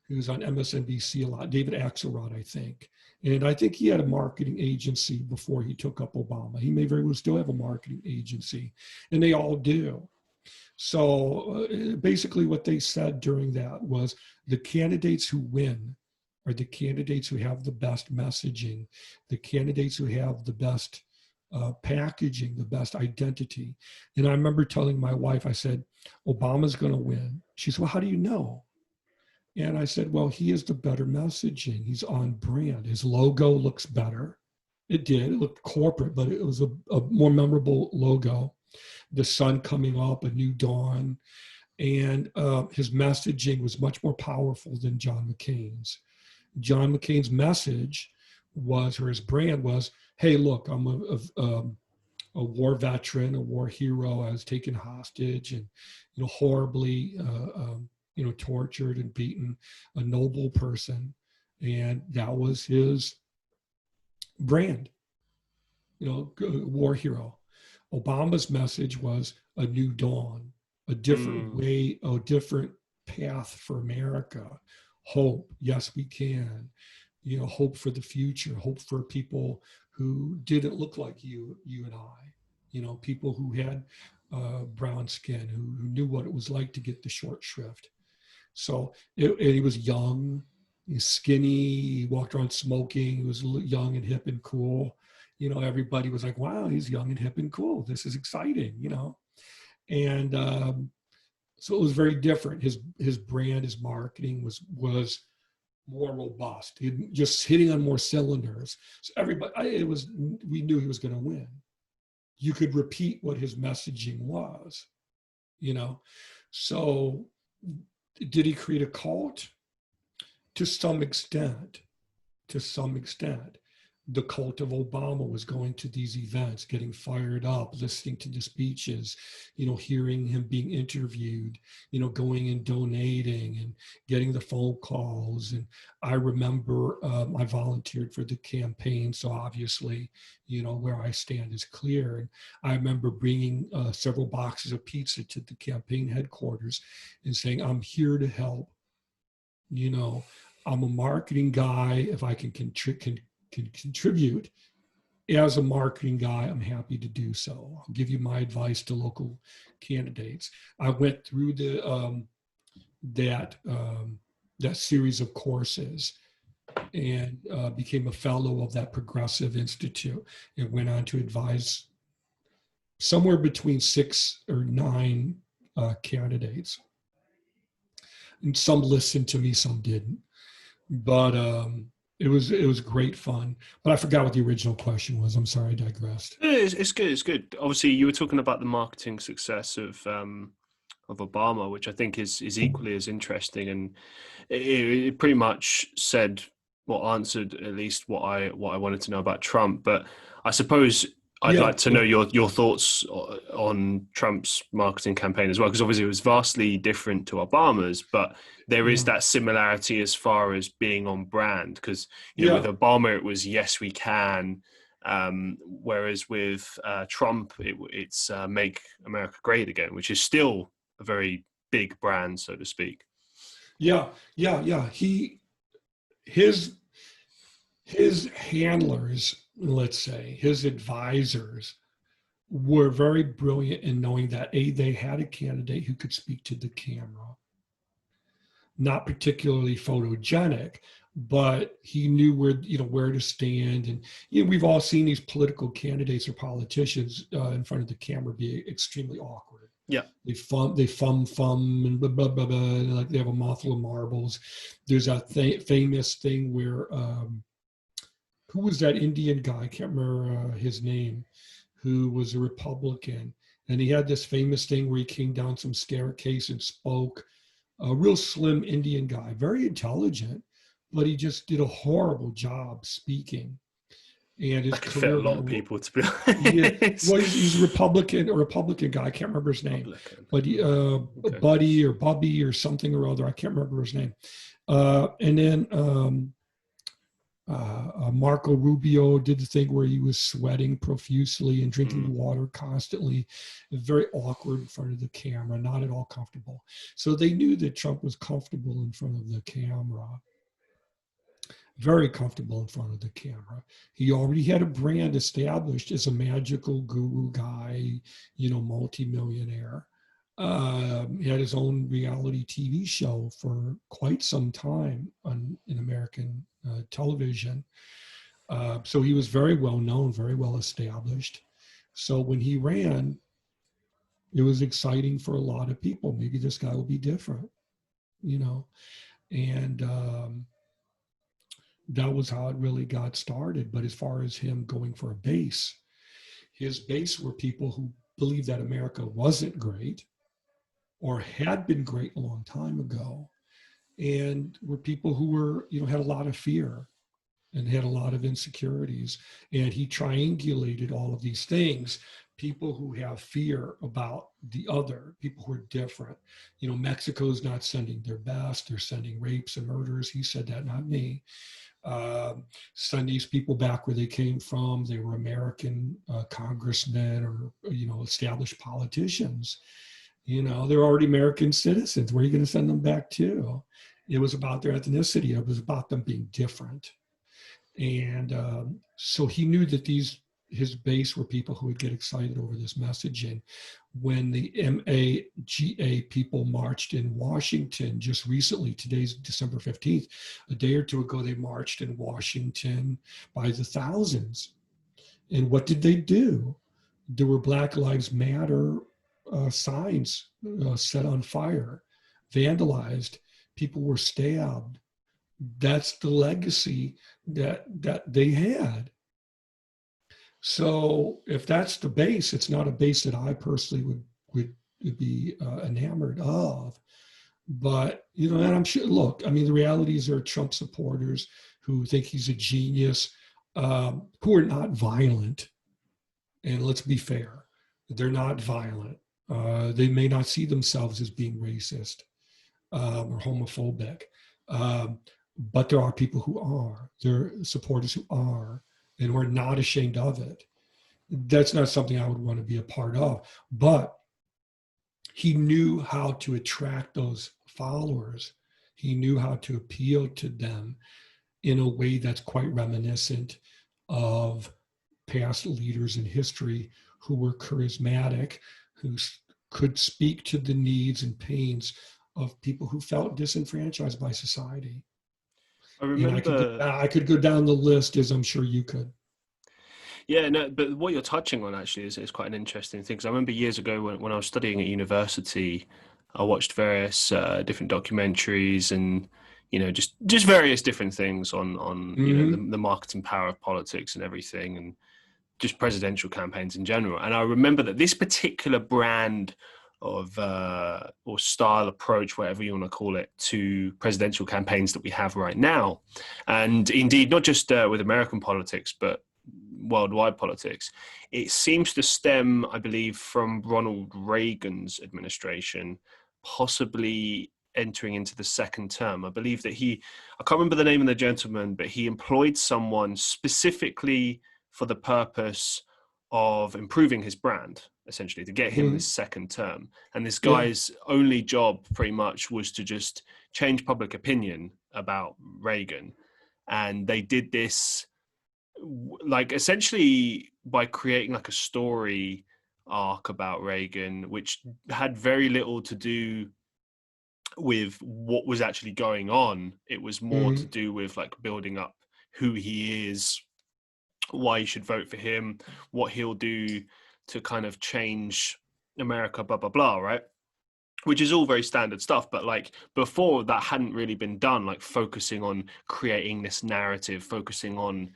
who was on MSNBC a lot, David Axelrod, I think. And I think he had a marketing agency before he took up Obama. He may very well still have a marketing agency, and they all do. So basically what they said during that was the candidates who win are the candidates who have the best messaging, the candidates who have the best packaging, the best identity. And I remember telling my wife, I said, Obama's going to win. She said, well, how do you know? And I said, well, he has the better messaging. He's on brand. His logo looks better. It did. It looked corporate, but it was a more memorable logo. The sun coming up, a new dawn. And his messaging was much more powerful than John McCain's. John McCain's message was, or his brand was, hey, look, I'm a war veteran, a war hero. I was taken hostage and, you know, horribly, you know, tortured and beaten, a noble person. And that was his brand, you know, war hero. Obama's message was a new dawn, a different way, a different path for America. Hope, yes, we can. You know, hope for the future, hope for people who didn't look like you and I. You know, people who had brown skin, who knew what it was like to get the short shrift. So he was young, he's skinny, he walked around smoking, he was young and hip and cool. You know, everybody was like, wow, he's young and hip and cool. This is exciting, you know. And so it was very different. His brand, his marketing was more robust. He just hitting on more cylinders. So we knew he was going to win. You could repeat what his messaging was, you know. So did he create a cult? To some extent. To some extent. The cult of Obama was going to these events, getting fired up, listening to the speeches, you know, hearing him being interviewed, you know, going and donating and getting the phone calls. And I remember I volunteered for the campaign. So obviously, you know, where I stand is clear. And I remember bringing several boxes of pizza to the campaign headquarters and saying, I'm here to help. You know, I'm a marketing guy. If I can can contribute as a marketing guy, I'm happy to do so. I'll give you my advice to local candidates. I went through that series of courses and became a fellow of that Progressive Institute and went on to advise somewhere between 6 or 9 candidates. And some listened to me, some didn't. But it was great fun. But I forgot what the original question was. I'm sorry, I digressed. It's good. It's good. Obviously, you were talking about the marketing success of Obama, which I think is equally as interesting, and it pretty much said, well, answered at least what I wanted to know about Trump. But I suppose I'd like to know your thoughts on Trump's marketing campaign as well, because obviously it was vastly different to Obama's, but there is that similarity as far as being on brand. Because with Obama it was "Yes, we can," whereas with Trump it's "Make America Great Again," which is still a very big brand, so to speak. Yeah. His handlers, let's say, his advisors, were very brilliant in knowing that they had a candidate who could speak to the camera. Not particularly photogenic, but he knew where to stand. And we've all seen these political candidates or politicians in front of the camera be extremely awkward. Yeah, they fum and blah blah blah, blah, like they have a mouthful of marbles. There's that famous thing where who was that Indian guy? I can't remember his name, who was a Republican, and he had this famous thing where he came down some staircase and spoke. A real slim Indian guy, very intelligent, but he just did a horrible job speaking. And his career, fit a lot of people, to be honest. Well, he's a Republican guy. I can't remember his name, but Buddy or Bubby or something or other. I can't remember his name. And then Marco Rubio did the thing where he was sweating profusely and drinking water constantly, very awkward in front of the camera, not at all comfortable. So they knew that Trump was comfortable in front of the camera, very comfortable in front of the camera. He already had a brand established as a magical guru guy, multimillionaire. He had his own reality TV show for quite some time in American television. So he was very well known, very well established. So when he ran, it was exciting for a lot of people. Maybe this guy will be different, and that was how it really got started. But as far as him going for a base, his base were people who believed that America wasn't great or had been great a long time ago, and were people who were, had a lot of fear and had a lot of insecurities. And he triangulated all of these things: people who have fear about the other, people who are different. Mexico's not sending their best, they're sending rapes and murders. He said that, not me. Send these people back where they came from. They were American congressmen or, established politicians. They're already American citizens. Where are you going to send them back to? It was about their ethnicity. It was about them being different. And so he knew that his base were people who would get excited over this messaging. When the MAGA people marched in Washington just recently, today's December 15th, a day or two ago, they marched in Washington by the thousands. And what did they do? There were Black Lives Matter signs set on fire, vandalized. People were stabbed. That's the legacy that they had. So if that's the base, it's not a base that I personally would be enamored of. But, and I'm sure, look, the realities are Trump supporters who think he's a genius, who are not violent. And let's be fair, they're not violent. They may not see themselves as being racist or homophobic. But there are people who are. There are supporters who are, and we're not ashamed of it. That's not something I would want to be a part of. But he knew how to attract those followers. He knew how to appeal to them in a way that's quite reminiscent of past leaders in history who were charismatic, who could speak to the needs and pains of people who felt disenfranchised by society. I And remember. I could go down the list, as I'm sure you could. Yeah, no, but what you're touching on actually is quite an interesting thing. Because I remember years ago when I was studying at university, I watched various different documentaries and just various different things on Mm-hmm. the marketing power of politics and everything, and just presidential campaigns in general. And I remember that this particular brand of or style approach, whatever you want to call it, to presidential campaigns that we have right now, and indeed not just with American politics, but worldwide politics, it seems to stem, I believe, from Ronald Reagan's administration, possibly entering into the second term. I believe that I can't remember the name of the gentleman, but he employed someone specifically for the purpose of improving his brand, essentially, to get him Mm-hmm. this second term. And this Yeah. guy's only job pretty much was to just change public opinion about Reagan. And they did this like essentially by creating like a story arc about Reagan, which had very little to do with what was actually going on. It was more to Mm-hmm. do with like building up who he is, why you should vote for him, what he'll do to kind of change America, blah, blah, blah, right? Which is all very standard stuff. But like before that hadn't really been done, like focusing on creating this narrative, focusing on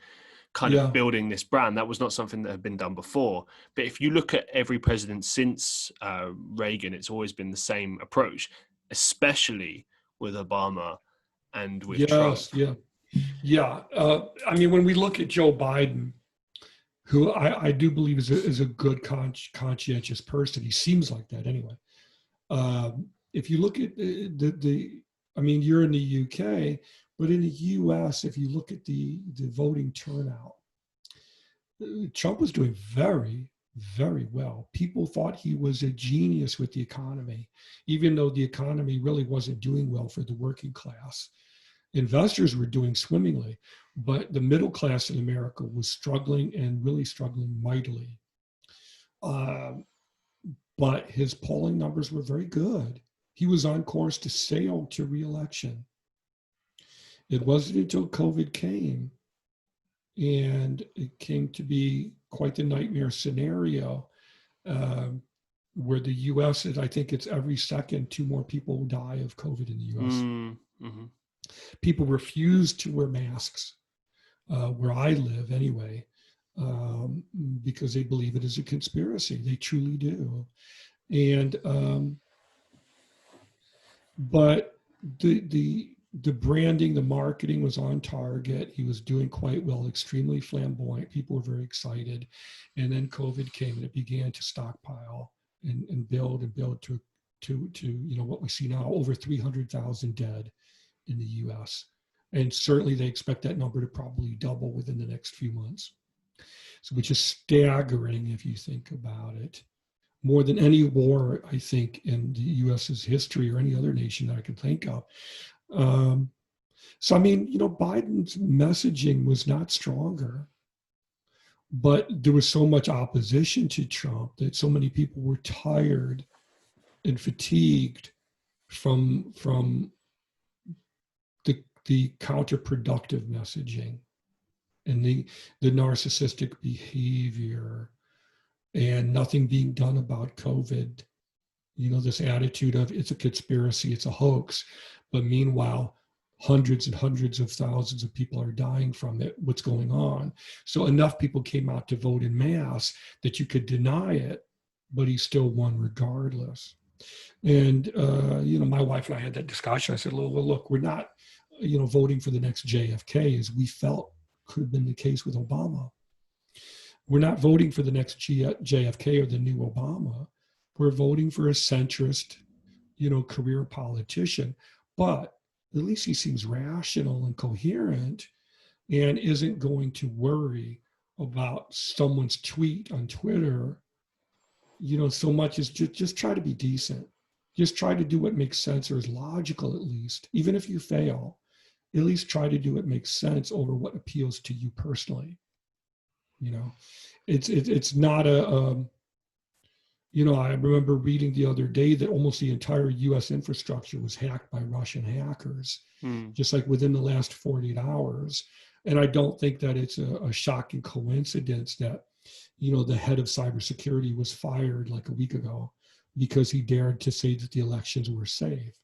kind of Yeah. building this brand. That was not something that had been done before. But if you look at every president since Reagan, it's always been the same approach, especially with Obama and with Trump. Yes. Yeah. Yeah. I mean, when we look at Joe Biden, who I do believe is a good conscientious person, he seems like that anyway. If you look at I mean, you're in the UK, but in the US, if you look at the voting turnout, Trump was doing very, very well. People thought he was a genius with the economy, even though the economy really wasn't doing well for the working class. Investors were doing swimmingly, but the middle class in America was struggling and really struggling mightily. But his polling numbers were very good. He was on course to sail to re-election. It wasn't until COVID came, and it came to be quite the nightmare scenario where the U.S. I think it's every second 2 more people die of COVID in the U.S. Mm-hmm. People refuse to wear masks where I live anyway, because they believe it is a conspiracy. They truly do. And but the branding, the marketing was on target. He was doing quite well, extremely flamboyant. People were very excited. And then COVID came and it began to stockpile and build to what we see now, over 300,000 dead in the US. And certainly they expect that number to probably double within the next few months. So, which is staggering if you think about it. More than any war, I think, in the US's history or any other nation that I can think of. So, I mean, Biden's messaging was not stronger, but there was so much opposition to Trump that so many people were tired and fatigued from the counterproductive messaging and the narcissistic behavior and nothing being done about COVID. This attitude of it's a conspiracy, it's a hoax. But meanwhile, hundreds and hundreds of thousands of people are dying from it. What's going on? So enough people came out to vote in mass that you could deny it, but he still won regardless. And, my wife and I had that discussion. I said, well, look, we're not, voting for the next JFK as we felt could have been the case with Obama. We're not voting for the next JFK or the new Obama. We're voting for a centrist, career politician. But at least he seems rational and coherent and isn't going to worry about someone's tweet on Twitter, so much as just try to be decent. Just try to do what makes sense or is logical, at least, even if you fail. at least try to do what makes sense over what appeals to you personally. It's not a, I remember reading the other day that almost the entire US infrastructure was hacked by Russian hackers, just like within the last 48 hours. And I don't think that it's a shocking coincidence that, the head of cybersecurity was fired like a week ago because he dared to say that the elections were safe.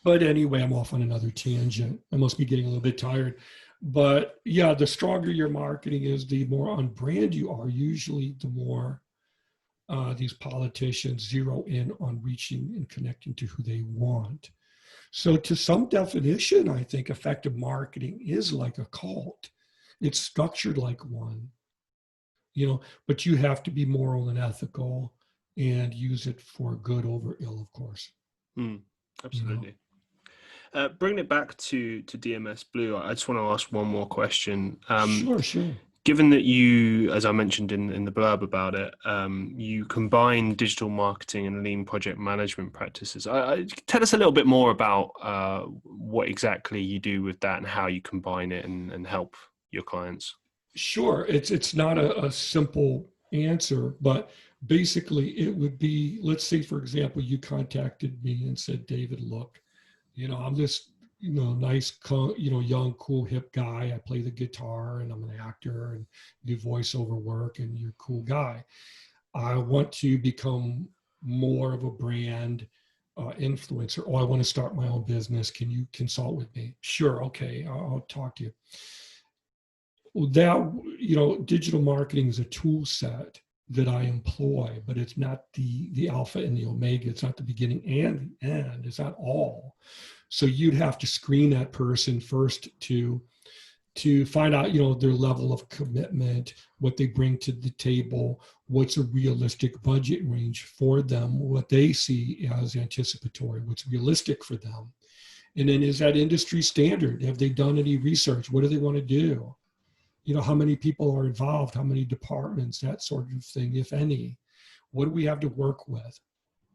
But anyway, I'm off on another tangent. I must be getting a little bit tired. But yeah, the stronger your marketing is, the more on brand you are, usually the more these politicians zero in on reaching and connecting to who they want. So to some definition, I think effective marketing is like a cult. It's structured like one, but you have to be moral and ethical and use it for good over ill, of course. Absolutely. Bringing it back to DMS Blue, I just want to ask one more question. Sure. Given that you, as I mentioned in the blurb about it, you combine digital marketing and lean project management practices. Tell us a little bit more about what exactly you do with that and how you combine it and help your clients. Sure. It's not a simple answer, but basically it would be, let's say, for example, you contacted me and said, David, look, I'm this, nice, young, cool, hip guy. I play the guitar and I'm an actor and do voiceover work, and you're a cool guy. I want to become more of a brand influencer. Oh, I want to start my own business. Can you consult with me? Sure. Okay. I'll talk to you. That, digital marketing is a tool set that I employ, but it's not the alpha and the omega. It's not the beginning and the end. It's not all. So you'd have to screen that person first to find out, their level of commitment, what they bring to the table, what's a realistic budget range for them, what they see as anticipatory, what's realistic for them. And then, is that industry standard? Have they done any research? What do they want to do? How many people are involved, how many departments, that sort of thing, if any. What do we have to work with?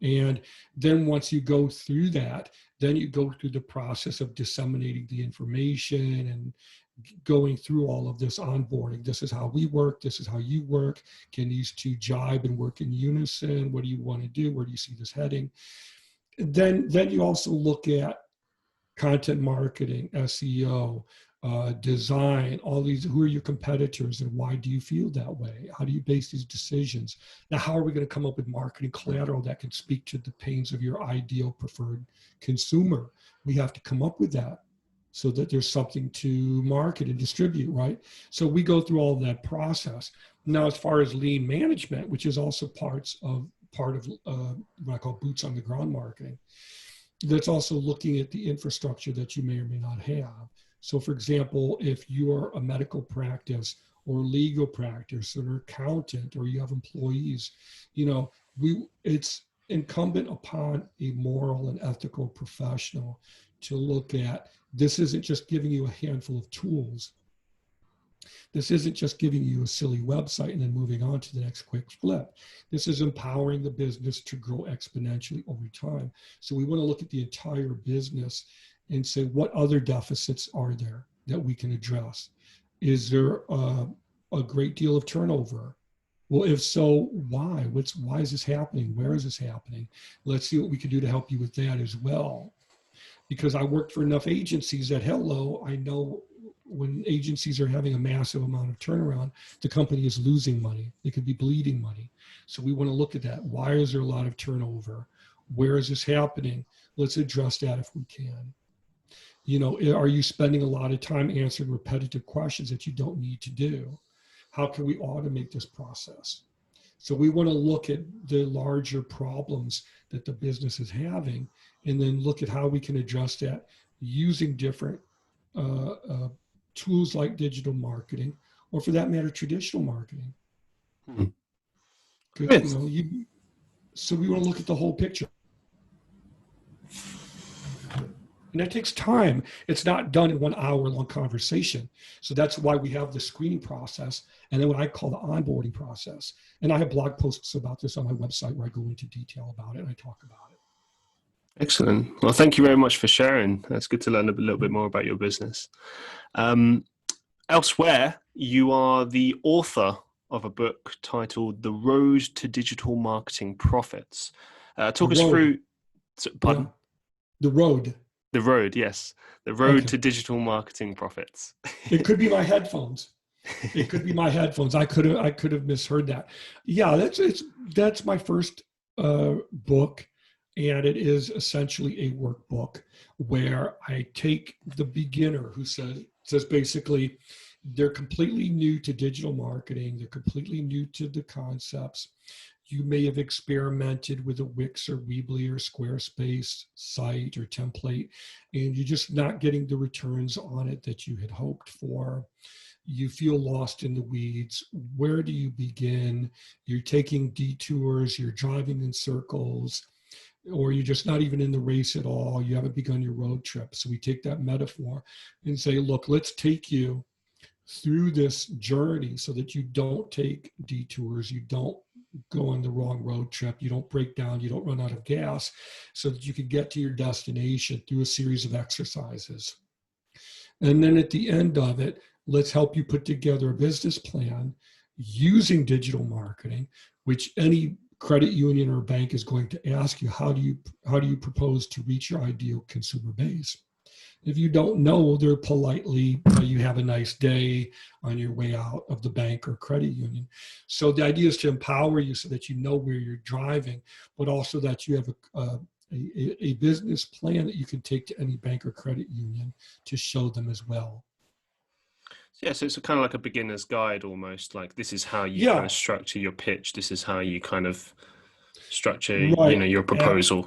And then once you go through that, then you go through the process of disseminating the information and going through all of this onboarding. This is how we work. This is how you work. Can these two jibe and work in unison? What do you want to do? Where do you see this heading? Then you also look at content marketing, SEO, design, all these. Who are your competitors and why do you feel that way? How do you base these decisions? Now, how are we going to come up with marketing collateral that can speak to the pains of your ideal preferred consumer? We have to come up with that so that there's something to market and distribute, right? So we go through all of that process. Now, as far as lean management, which is also part of what I call boots on the ground marketing, that's also looking at the infrastructure that you may or may not have. So for example, if you're a medical practice or legal practice or an accountant, or you have employees, it's incumbent upon a moral and ethical professional to look at, this isn't just giving you a handful of tools. This isn't just giving you a silly website and then moving on to the next quick flip. This is empowering the business to grow exponentially over time. So we want to look at the entire business and say, what other deficits are there that we can address? Is there a great deal of turnover? Well, if so, why? Why is this happening? Where is this happening? Let's see what we can do to help you with that as well. Because I worked for enough agencies that, I know when agencies are having a massive amount of turnaround, the company is losing money. They could be bleeding money. So we want to look at that. Why is there a lot of turnover? Where is this happening? Let's address that if we can. Are you spending a lot of time answering repetitive questions that you don't need to do? How can we automate this process? So we want to look at the larger problems that the business is having, and then look at how we can address that using different tools like digital marketing, or for that matter, traditional marketing. So we want to look at the whole picture. And that takes time. It's not done in 1 hour long conversation. So that's why we have the screening process, and then what I call the onboarding process. And I have blog posts about this on my website where I go into detail about it and I talk about it. Excellent. Well, thank you very much for sharing. It's good to learn a little bit more about your business. Um, Elsewhere, you are the author of a book titled The Road to Digital Marketing Profits. The Talk us road. through, Yeah. pardon? The road. The road, yes. The Road Okay. to Digital Marketing Profits. It could be my headphones. It could be my headphones. I could have misheard that. Yeah, that's my first book, and it is essentially a workbook where I take the beginner who says basically they're completely new to digital marketing, they're completely new to the concepts. You may have experimented with a Wix or Weebly or Squarespace site or template, and you're just not getting the returns on it that you had hoped for. You feel lost in the weeds. Where do you begin? You're taking detours, you're driving in circles, or you're just not even in the race at all. You haven't begun your road trip. So we take that metaphor and say, look, let's take you through this journey so that you don't take detours, you don't go on the wrong road trip, you don't break down, you don't run out of gas, so that you can get to your destination through a series of exercises. And then at the end of it, let's help you put together a business plan using digital marketing, which any credit union or bank is going to ask you, how do you propose to reach your ideal consumer base? If you don't know, they're politely, you have a nice day on your way out of the bank or credit union. So the idea is to empower you so that you know where you're driving, but also that you have a business plan that you can take to any bank or credit union to show them as well. Yeah, so it's kind of like a beginner's guide almost. Like this is how you kind Yeah, of structure your pitch. This is how you kind of structure, right. your proposal.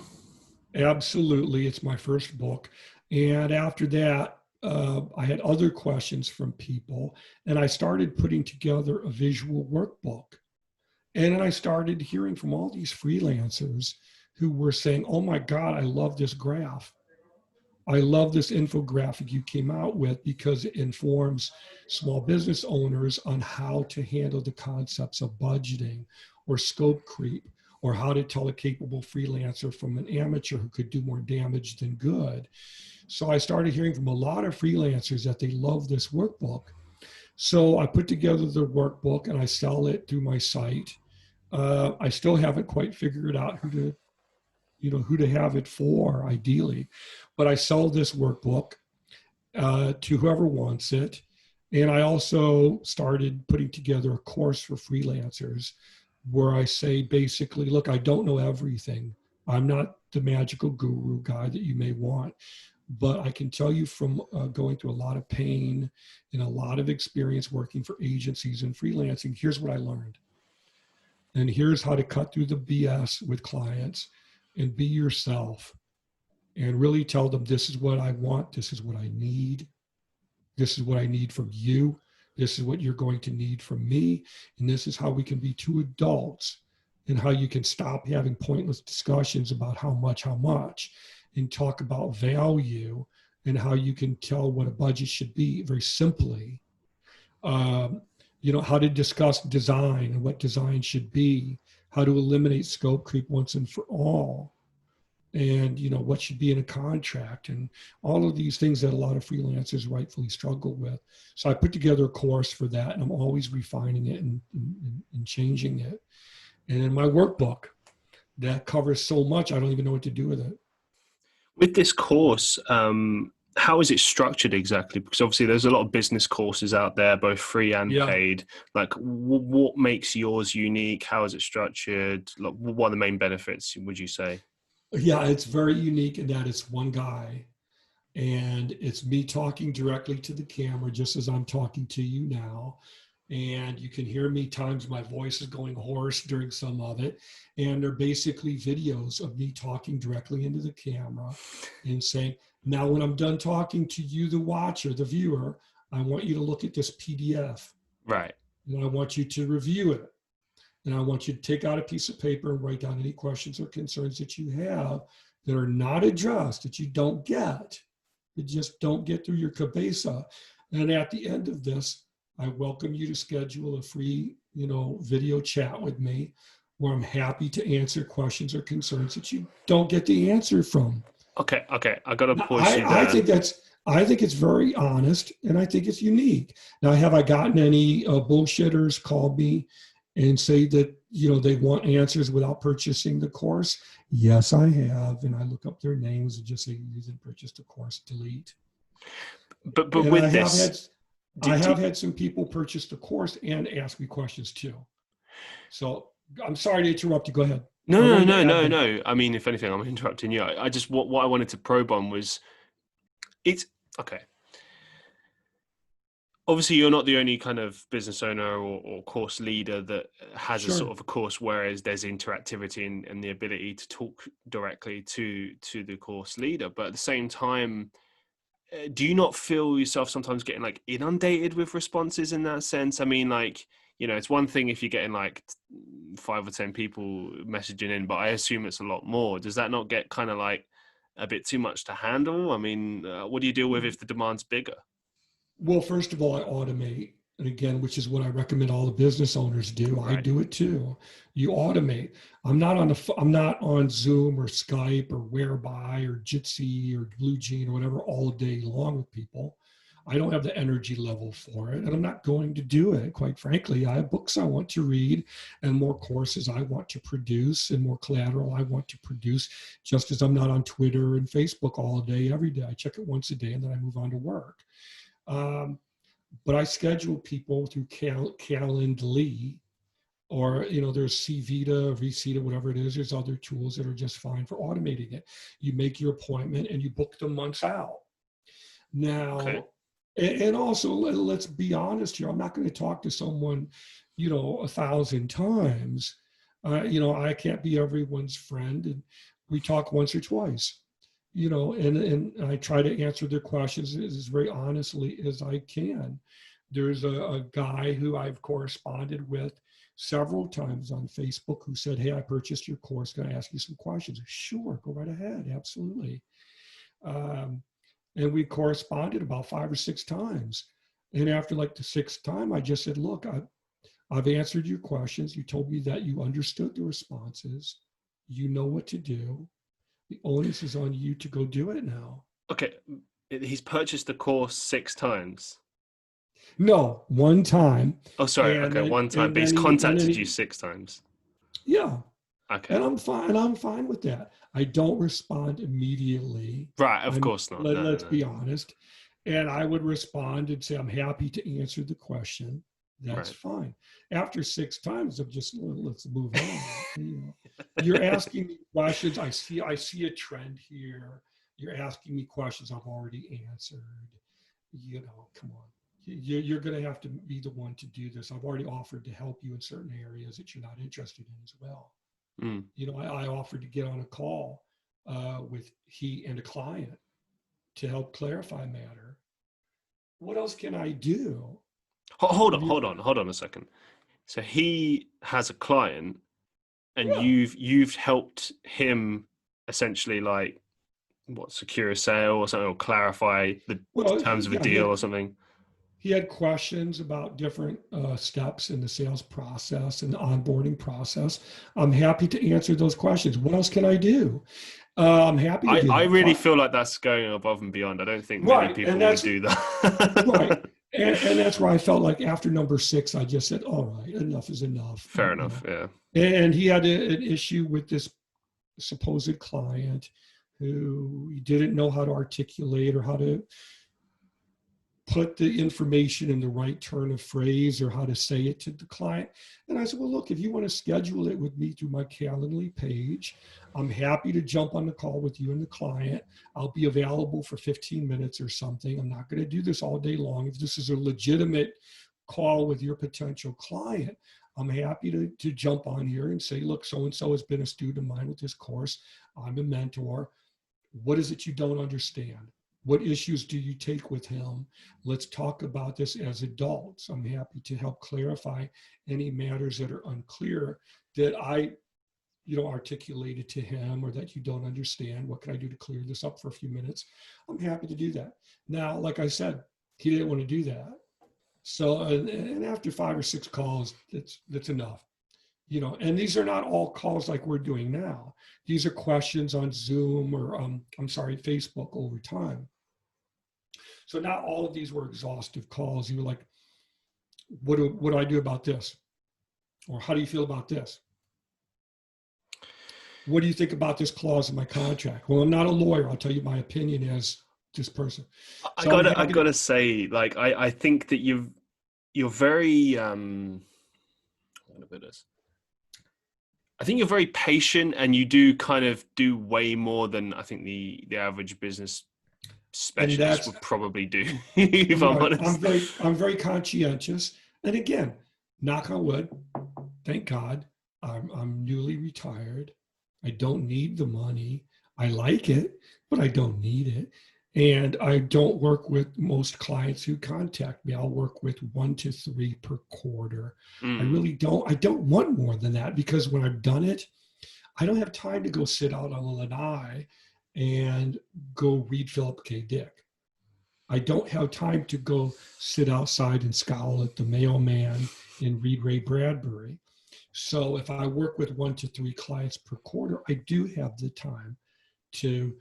Absolutely. It's my first book. And after that, I had other questions from people, and I started putting together a visual workbook. And then I started hearing from all these freelancers who were saying, oh my God, I love this graph. I love this infographic you came out with because it informs small business owners on how to handle the concepts of budgeting or scope creep, or how to tell a capable freelancer from an amateur who could do more damage than good. So I started hearing from a lot of freelancers that they love this workbook. So I put together the workbook and I sell it through my site. I still haven't quite figured out who to have it for, ideally, but I sell this workbook to whoever wants it. And I also started putting together a course for freelancers where I say basically, look, I don't know everything. I'm not the magical guru guy that you may want, but I can tell you from going through a lot of pain and a lot of experience working for agencies and freelancing, here's what I learned. And here's how to cut through the BS with clients and be yourself and really tell them, this is what I want, this is what I need, this is what I need from you, this is what you're going to need from me, and this is how we can be two adults, and how you can stop having pointless discussions about how much, and talk about value and how you can tell what a budget should be very simply. How to discuss design and what design should be, how to eliminate scope creep once and for all, and what should be in a contract, and all of these things that a lot of freelancers rightfully struggle with. So I put together a course for that, and I'm always refining it and changing it. And in my workbook that covers so much, I don't even know what to do with it. With this course, how is it structured exactly? Because obviously there's a lot of business courses out there, both free and Yeah. paid. Like what makes yours unique? How is it structured? Like, what are the main benefits, would you say? Yeah, it's very unique in that it's one guy, and it's me talking directly to the camera, just as I'm talking to you now. And you can hear me times my voice is going hoarse during some of it. And they're basically videos of me talking directly into the camera and saying, now when I'm done talking to you, the watcher, the viewer, I want you to look at this PDF. Right. And I want you to review it. And I want you to take out a piece of paper and write down any questions or concerns that you have that are not addressed, that you don't get. You just don't get through your cabeza. And at the end of this, I welcome you to schedule a free, video chat with me. where I'm happy to answer questions or concerns that you don't get the answer from. Okay, I got to Now, pause you I there. think I think it's very honest, and I think it's unique. Now, have I gotten any bullshitters call me and say that they want answers without purchasing the course? Yes, I have, and I look up their names and just say you didn't purchase the course, delete. But And with this, I have had some people purchase the course and ask me questions too. So I'm sorry to interrupt you. Go ahead. no. I mean, if anything, I'm interrupting you. I just what I wanted to probe on was it's okay. Obviously, you're not the only kind of business owner or course leader that has a Sure. sort of a course, whereas there's interactivity and the ability to talk directly to the course leader. But at the same time, do you not feel yourself sometimes getting like inundated with responses in that sense? I mean, like, it's one thing if you're getting like 5 or 10 people messaging in, but I assume it's a lot more. Does that not get kind of like a bit too much to handle? I mean, what do you deal with if the demand's bigger? Well, first of all, I automate. And again, which is what I recommend all the business owners do. I Right. do it too. You automate. I'm not on Zoom or Skype or Whereby or Jitsi or Blue Jean or whatever all day long with people. I don't have the energy level for it, and I'm not going to do it. Quite frankly, I have books I want to read and more courses I want to produce and more collateral I want to produce, just as I'm not on Twitter and Facebook all day, every day. I check it once a day and then I move on to work. But I schedule people through Calendly, or there's CVita, VCita, whatever it is. There's other tools that are just fine for automating it. You make your appointment and you book them months out. Okay. Now, and also let's be honest here. I'm not going to talk to someone, 1,000 times. I can't be everyone's friend, and we talk once or twice. And I try to answer their questions as very honestly as I can. There's a guy who I've corresponded with several times on Facebook who said, "Hey, I purchased your course. Can I ask you some questions?" Sure, go right ahead. Absolutely. And we corresponded about 5 or 6 times. And after like the sixth time, I just said, "Look, I've answered your questions. You told me that you understood the responses. You know what to do. The onus is on you to go do it now." Okay. He's purchased the course 6 times. No, one time. Oh, sorry. Okay, one time, but he's contacted you 6 times. Yeah. Okay. And I'm fine. I'm fine with that. I don't respond immediately. Right. Of course not. No, Let's no. be honest. And I would respond and say, "I'm happy to answer the question." That's Right. fine. After 6 times, I'm just, let's move on. You're asking me questions. I see a trend here. You're asking me questions I've already answered. Come on. You're going to have to be the one to do this. I've already offered to help you in certain areas that you're not interested in as well. Mm. I offered to get on a call with he and a client to help clarify matter. What else can I do? Hold on a second. So he has a client, and Yeah. you've helped him essentially like secure a sale or something, or clarify the terms of a deal or something. He had questions about different steps in the sales process and the onboarding process. I'm happy to answer those questions. What else can I do? I'm happy to do that. I really feel like that's going above and beyond. I don't think many people would do that. Right. And that's where I felt like after number 6, I just said, all right, enough is enough. Fair enough, yeah. And he had an issue with this supposed client who he didn't know how to articulate or how to put the information in the right turn of phrase or how to say it to the client. And I said, well, look, if you want to schedule it with me through my Calendly page, I'm happy to jump on the call with you and the client. I'll be available for 15 minutes or something. I'm not going to do this all day long. If this is a legitimate call with your potential client, I'm happy to jump on here and say, look, so-and-so has been a student of mine with this course. I'm a mentor. What is it you don't understand? What issues do you take with him? Let's talk about this as adults. I'm happy to help clarify any matters that are unclear that I, articulated to him or that you don't understand. What can I do to clear this up for a few minutes? I'm happy to do that. Now, like I said, he didn't want to do that. So, and after 5 or 6 calls, that's enough. And these are not all calls like we're doing now. These are questions on Zoom or Facebook over time. So not all of these were exhaustive calls. You were like, what do I do about this? Or how do you feel about this? What do you think about this clause in my contract? Well, I'm not a lawyer. I'll tell you my opinion as this person. I gotta say, like, I think that you're very I think you're very patient, and you do kind of do way more than I think the average business specialist would probably do. If I'm honest, I'm very conscientious, and again, knock on wood, thank God, I'm newly retired. I don't need the money. I like it, but I don't need it. And I don't work with most clients who contact me. I'll work with 1 to 3 per quarter. I really don't. I don't want more than that, because when I've done it, I don't have time to go sit out on the lanai and go read Philip K. Dick. I don't have time to go sit outside and scowl at the mailman and read Ray Bradbury. So if I work with 1 to 3 clients per quarter, I do have the time to,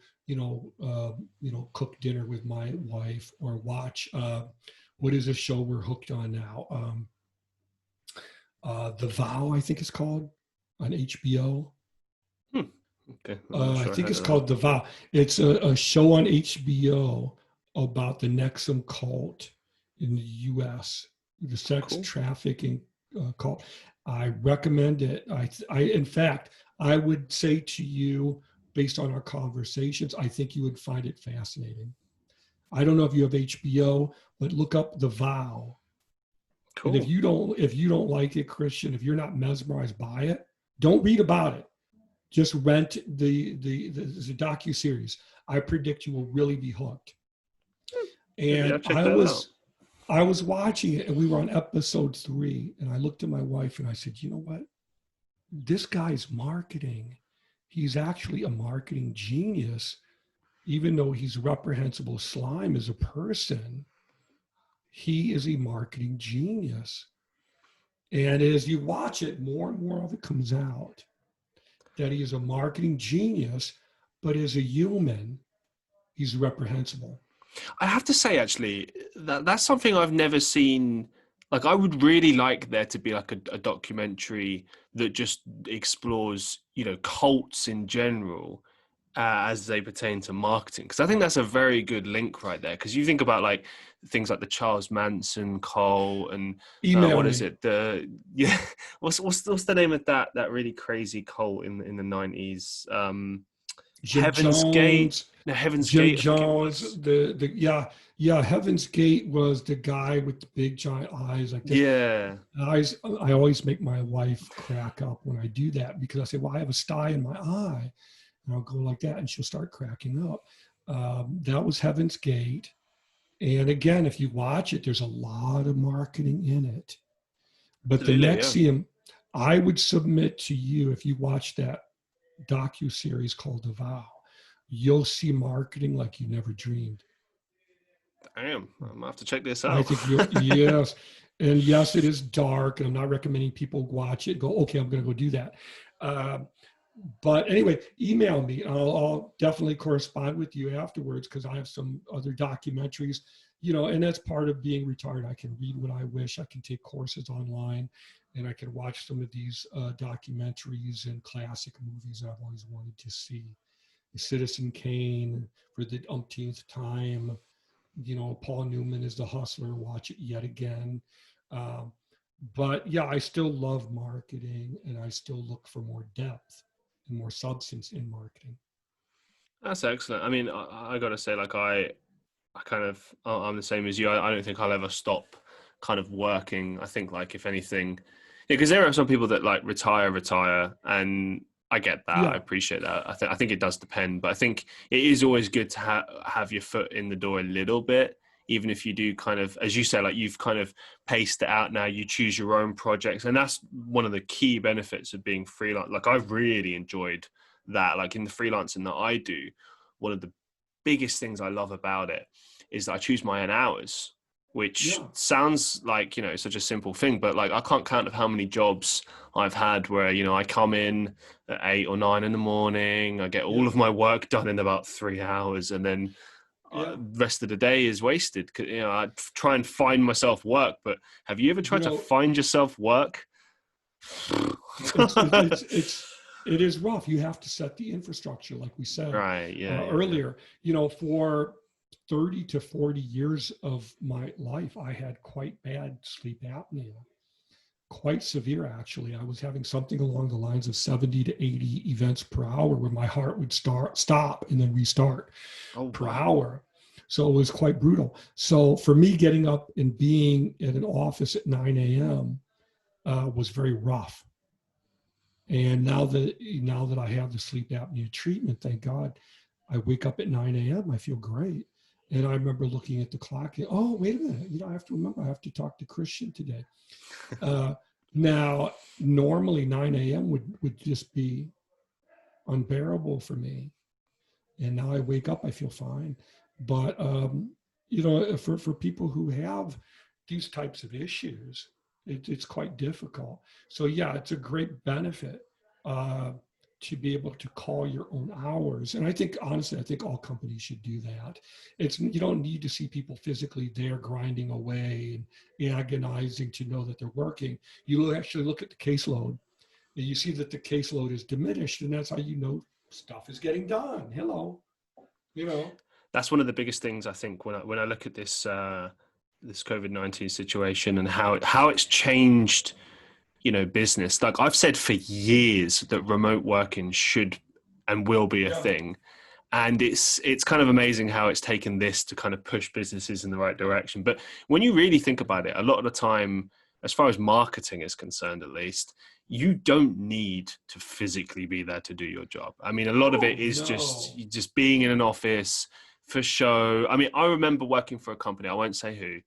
cook dinner with my wife or watch, what is a show we're hooked on now? The Vow, I think it's called, on HBO. Okay. I think it's called The Vow. It's a show on HBO about the Nexum cult in the U.S., the sex trafficking cult. I recommend it. In fact, I would say to you, based on our conversations, I think you would find it fascinating. I don't know if you have HBO, but look up The Vow. Cool. And if you don't like it, Christian, if you're not mesmerized by it, don't read about it. Just rent the docuseries. I predict you will really be hooked. And I was watching it, and we were on episode 3, and I looked at my wife and I said, you know what? This guy's marketing. He's actually a marketing genius, even though he's reprehensible slime as a person. He is a marketing genius. And as you watch it, more and more of it comes out that he is a marketing genius, but as a human, he's reprehensible. I have to say, actually, that's something I've never seen. Like, I would really like there to be like a documentary that just explores, cults in general as they pertain to marketing. Because I think that's a very good link right there. Because you think about like things like the Charles Manson cult and what is it? What's the name of that really crazy cult in the 90s? Heaven's Gate. No, Heaven's Gate. Jones. Heaven's Gate was the guy with the big giant eyes like this. Yeah. I always make my wife crack up when I do that, because I say, well, I have a sty in my eye, and I'll go like that, and she'll start cracking up. That was Heaven's Gate. And again, if you watch it, there's a lot of marketing in it. But the Nexium, I would submit to you, if you watch that docu-series called The Vow, you'll see marketing like you never dreamed. Damn, I'm gonna have to check this out. I think yes. And yes, it is dark, and I'm not recommending people watch it, go, okay, I'm gonna go do that. But anyway, email me. I'll definitely correspond with you afterwards, because I have some other documentaries, and that's part of being retired. I can read what I wish. I can take courses online, and I can watch some of these documentaries and classic movies I've always wanted to see. Citizen Kane for the umpteenth time. Paul Newman is The Hustler. Watch it yet again. But yeah, I still love marketing, and I still look for more depth and more substance in marketing. That's excellent. I mean, I got to say, like, I'm the same as you. I don't think I'll ever stop kind of working. I think, like, if anything, because there are some people that like retire, and I get that. Yeah. I appreciate that. I think it does depend, but I think it is always good to have your foot in the door a little bit, even if you do kind of, as you say, like you've kind of paced it out now, you choose your own projects. And that's one of the key benefits of being freelance. Like, I've really enjoyed that. Like, in the freelancing that I do, one of the biggest things I love about it is that I choose my own hours, which sounds like, such a simple thing, but like, I can't count of how many jobs I've had where, you know, I come in at 8 or 9 in the morning, I get all of my work done in about 3 hours, and then the rest of the day is wasted. You know, I try and find myself work, but have you ever tried to find yourself work? It is rough. You have to set the infrastructure, like we said earlier. You know, for 30 to 40 years of my life, I had quite bad sleep apnea, quite severe, actually. I was having something along the lines of 70 to 80 events per hour where my heart would stop and then restart per hour. So it was quite brutal. So for me, getting up and being at an office at 9 a.m. Was very rough. And now that I have the sleep apnea treatment, thank God, I wake up at 9 a.m. I feel great. And I remember looking at the clock and, oh, wait a minute, you know, I have to remember, I have to talk to Christian today. Now, normally 9 a.m. would just be unbearable for me. And now I wake up, I feel fine. But, you know, for people who have these types of issues, it's quite difficult. So yeah, it's a great benefit to be able to call your own hours. And I think, honestly, I think all companies should do that. You don't need to see people physically there grinding away and agonizing to know that they're working. You actually look at the caseload and you see that the caseload is diminished, and that's how you know stuff is getting done. Hello, you know. That's one of the biggest things, I think, when I look at this this COVID-19 situation and how it's changed, you know, business. Like I've said for years that remote working should and will be a thing. And it's kind of amazing how it's taken this to kind of push businesses in the right direction. But when you really think about it, a lot of the time, as far as marketing is concerned, at least, you don't need to physically be there to do your job. I mean, a lot of it is just being in an office for show. I mean, I remember working for a company, I won't say who,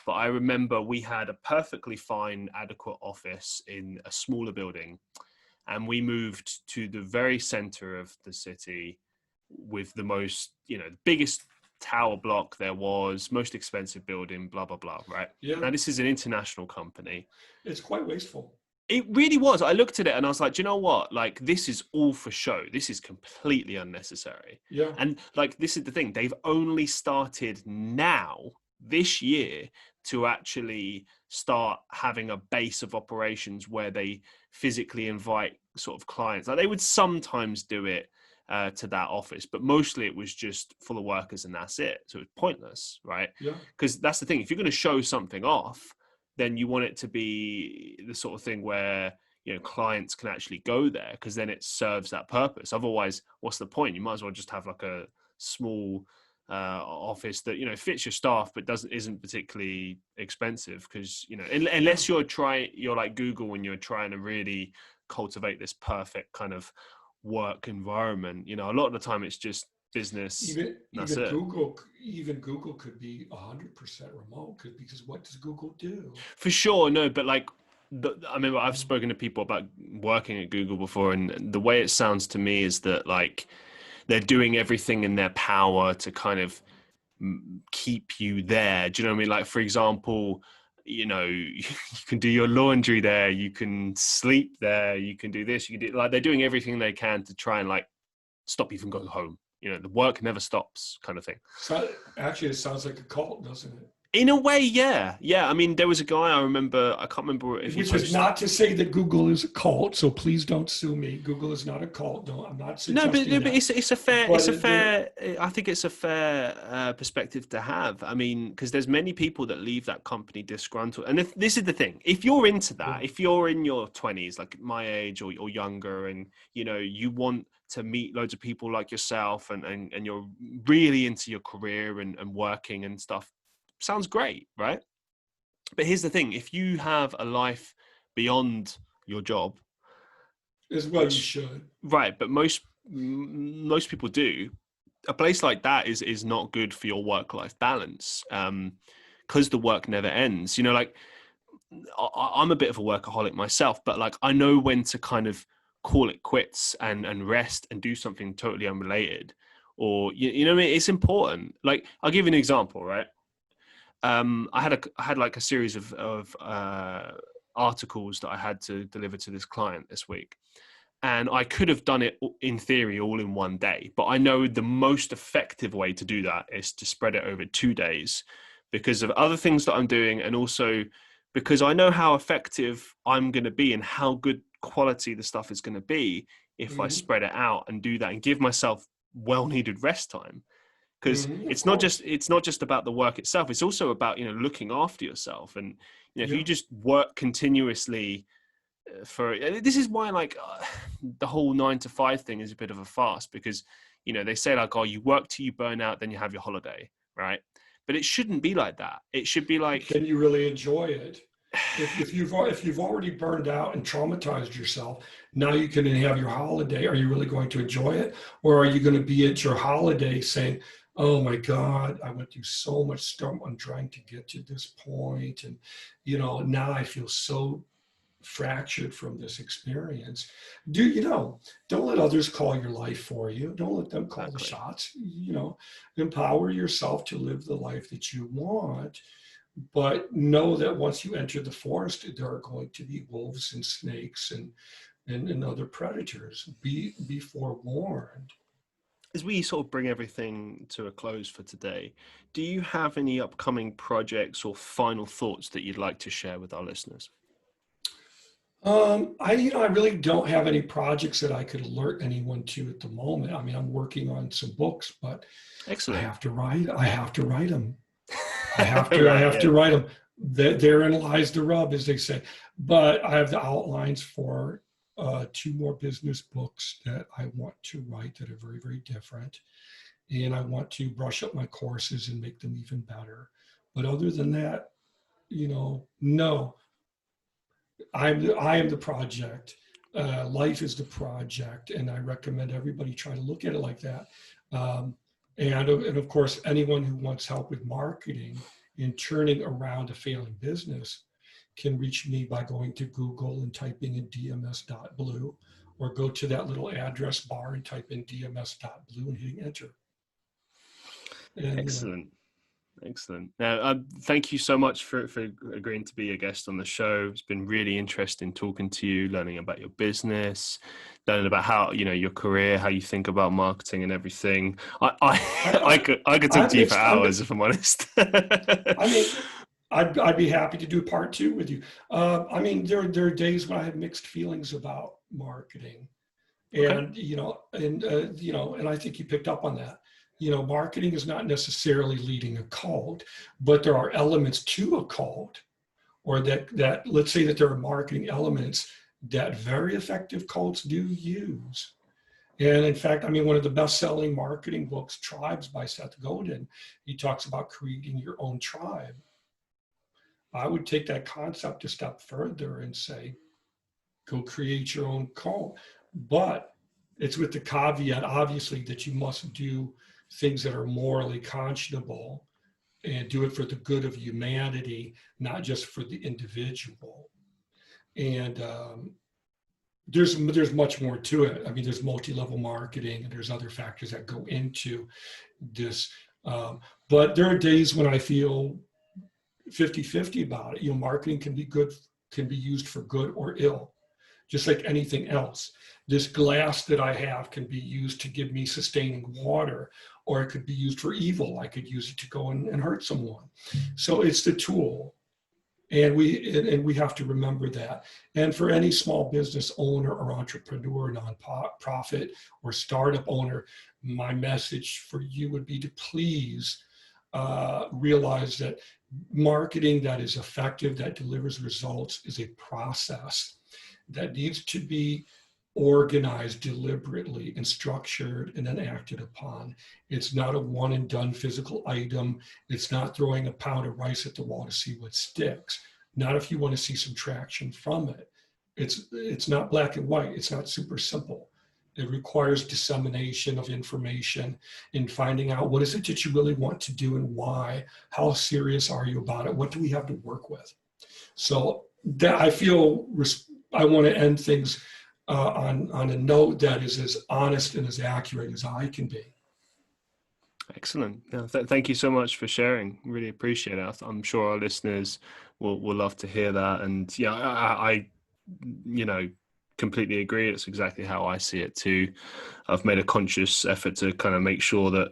but I remember we had a perfectly fine, adequate office in a smaller building. And we moved to the very center of the city with the most, you know, biggest tower block there was, most expensive building, blah, blah, blah, right? Yeah. Now, this is an international company. It's quite wasteful. It really was. I looked at it and I was like, do you know what? Like, this is all for show. This is completely unnecessary. Yeah. And like, this is the thing. They've only started now, this year, to actually start having a base of operations where they physically invite sort of clients. Like they would sometimes do it to that office, but mostly it was just full of workers and that's it. So it's pointless, right? Yeah. Because that's the thing. If you're going to show something off, then you want it to be the sort of thing where, you know, clients can actually go there because then it serves that purpose. Otherwise, what's the point? You might as well just have like a small office that, you know, fits your staff but isn't particularly expensive because, you know, unless you're like Google and you're trying to really cultivate this perfect kind of work environment. You know, a lot of the time it's just business. Even Google could be 100% remote because what does Google do? For sure, no, but like I remember I've spoken to people about working at Google before, and the way it sounds to me is that like they're doing everything in their power to kind of keep you there. Do you know what I mean? Like, for example, you know, you can do your laundry there, you can sleep there, you can do this, you can do, like, they're doing everything they can to try and like stop you from going home. You know, the work never stops kind of thing. So actually, it sounds like a cult, doesn't it? In a way, yeah. Yeah, I mean, there was a guy I remember, I can't remember if Which is not to say that Google is a cult, so please don't sue me. Google is not a cult. No, I'm not suggesting but it's a fair, I think it's a fair perspective to have. I mean, because there's many people that leave that company disgruntled. And this is the thing, if you're into that, if you're in your 20s, like my age or younger, and, you know, you want to meet loads of people like yourself and you're really into your career and working and stuff, sounds great, right? But here's the thing, if you have a life beyond your job, as well, you should, right? But most people do. A place like that is not good for your work-life balance, because the work never ends. You know, like I'm a bit of a workaholic myself, but like I know when to kind of call it quits and rest and do something totally unrelated, or you know what I mean? It's important. Like I'll give you an example, right? I had like a series of articles that I had to deliver to this client this week. And I could have done it in theory all in one day, but I know the most effective way to do that is to spread it over 2 days because of other things that I'm doing, and also because I know how effective I'm going to be and how good quality the stuff is going to be if I spread it out and do that and give myself well-needed rest time. Because it's not just about the work itself. It's also about, looking after yourself. And, if you just work continuously this is why the whole 9 to 5 thing is a bit of a farce, because, they say like, oh, you work till you burn out, then you have your holiday. Right. But it shouldn't be like that. It should be like, can you really enjoy it? If you've already burned out and traumatized yourself, now you can have your holiday. Are you really going to enjoy it? Or are you going to be at your holiday saying, oh my God, I went through so much stuff. I'm trying to get to this point. And, now I feel so fractured from this experience. Don't let others call your life for you. Don't let them call the shots. Empower yourself to live the life that you want. But know that once you enter the forest, there are going to be wolves and snakes and other predators. Be forewarned. As we sort of bring everything to a close for today, do you have any upcoming projects or final thoughts that you'd like to share with our listeners? I really don't have any projects that I could alert anyone to at the moment. I mean, I'm working on some books, but excellent. I have to write them. I have to write them. Therein lies the rub, as they say. But I have the outlines for 2 more business books that I want to write that are very, very different. And I want to brush up my courses and make them even better. But other than that, no. I am the project. Life is the project, and I recommend everybody try to look at it like that. And of course, anyone who wants help with marketing in turning around a failing business can reach me by going to Google and typing in dms.blue, or go to that little address bar and type in dms.blue and hitting enter. And, excellent. Excellent. Now, thank you so much for agreeing to be a guest on the show. It's been really interesting talking to you, learning about your business, learning about how, your career, how you think about marketing and everything. I could talk to you for hours, if I'm honest. I mean, I'd be happy to do part 2 with you. There are days when I have mixed feelings about marketing, and, and I think you picked up on that. Marketing is not necessarily leading a cult, but there are elements to a cult, or that let's say that there are marketing elements that very effective cults do use. And in fact, one of the best-selling marketing books, Tribes by Seth Godin, he talks about creating your own tribe. I would take that concept a step further and say, go create your own cult. But it's with the caveat, obviously, that you must do things that are morally conscionable and do it for the good of humanity, not just for the individual. And there's much more to it. There's multi-level marketing, and there's other factors that go into this. But there are days when I feel 50-50 about it. Marketing can be used for good or ill, just like anything else. This glass that I have can be used to give me sustaining water, or it could be used for evil. I could use it to go and hurt someone. So it's the tool. And we have to remember that. And for any small business owner or entrepreneur, nonprofit or startup owner, my message for you would be to please realize that marketing that is effective, that delivers results, is a process that needs to be organized deliberately and structured and then acted upon. It's not a one and done physical item. It's not throwing a pound of rice at the wall to see what sticks. Not if you want to see some traction from it. It's not black and white. It's not super simple. It requires dissemination of information and finding out what is it that you really want to do and why. How serious are you about it? What do we have to work with? So that I feel I want to end things on a note that is as honest and as accurate as I can be. Excellent. Yeah, thank you so much for sharing. Really appreciate it. I'm sure our listeners will love to hear that. And yeah, I you know, completely agree. It's exactly how I see it too. I've made a conscious effort to kind of make sure that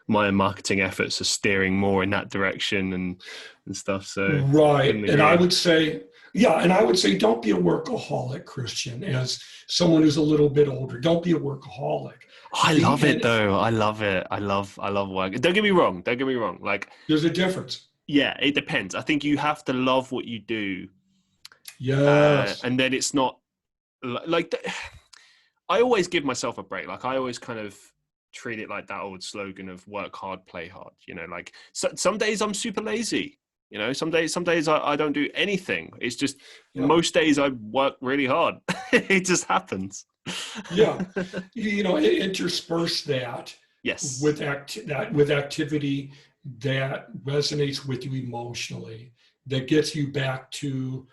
my marketing efforts are steering more in that direction and stuff. So Right. couldn't And I agree. would say, yeah, and I would say don't be a workaholic, Christian, as someone who's a little bit older. Don't be a workaholic. I Be love it in, though. I love it. I love work. Don't get me wrong. Don't get me wrong. Like, there's a difference. yeah, it depends. I think you have to love what you do, Yes. and then it's not like I always give myself a break. Like I always kind of treat it like that old slogan of work hard, play hard. You know, like some days I'm super lazy. You know, some days I don't do anything. It's just Yeah. most days I work really hard. It just happens. Yeah. Intersperse that Yes. with with activity that resonates with you emotionally, that gets you back to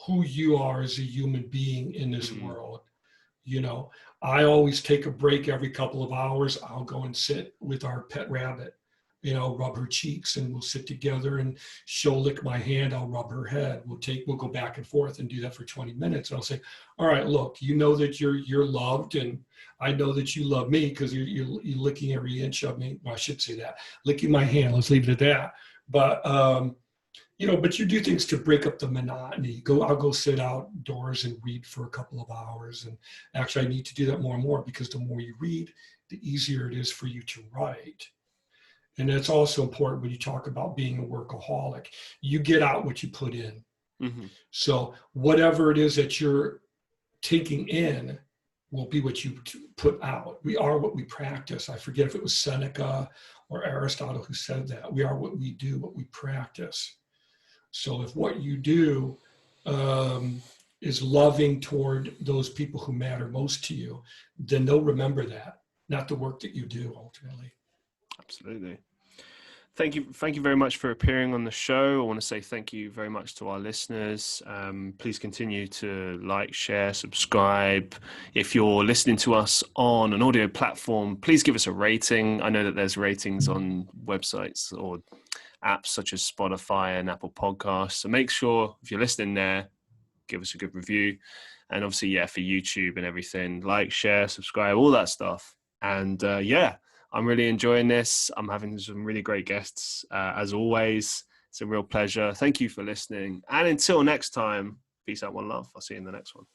who you are as a human being in this Mm. world. You know, I always take a break every couple of hours. I'll go and sit with our pet rabbit, rub her cheeks, and we'll sit together, and she'll lick my hand. I'll rub her head. We'll go back and forth and do that for 20 minutes. And I'll say, all right, look, you know that you're loved, and I know that you love me because you're licking every inch of me. Well, I should say that, licking my hand. Let's leave it at that. But but you do things to break up the monotony. I'll go sit outdoors and read for a couple of hours. And actually, I need to do that more and more, because the more you read, the easier it is for you to write. And that's also important when you talk about being a workaholic. You get out what you put in. Mm-hmm. So whatever it is that you're taking in will be what you put out. We are what we practice. I forget if it was Seneca or Aristotle who said that. We are what we do, what we practice. So if what you do is loving toward those people who matter most to you, then they'll remember that, not the work that you do ultimately. Absolutely. Thank you very much for appearing on the show. I want to say thank you very much to our listeners. Please continue to like, share, subscribe. If you're listening to us on an audio platform, please give us a rating. I know that there's ratings on websites or apps such as Spotify and Apple Podcasts. So make sure if you're listening there, give us a good review. And obviously, yeah, for YouTube and everything, like, share, subscribe, all that stuff. And yeah, I'm really enjoying this. I'm having some really great guests, as always. It's a real pleasure. Thank you for listening. And until next time, peace out, one love. I'll see you in the next one.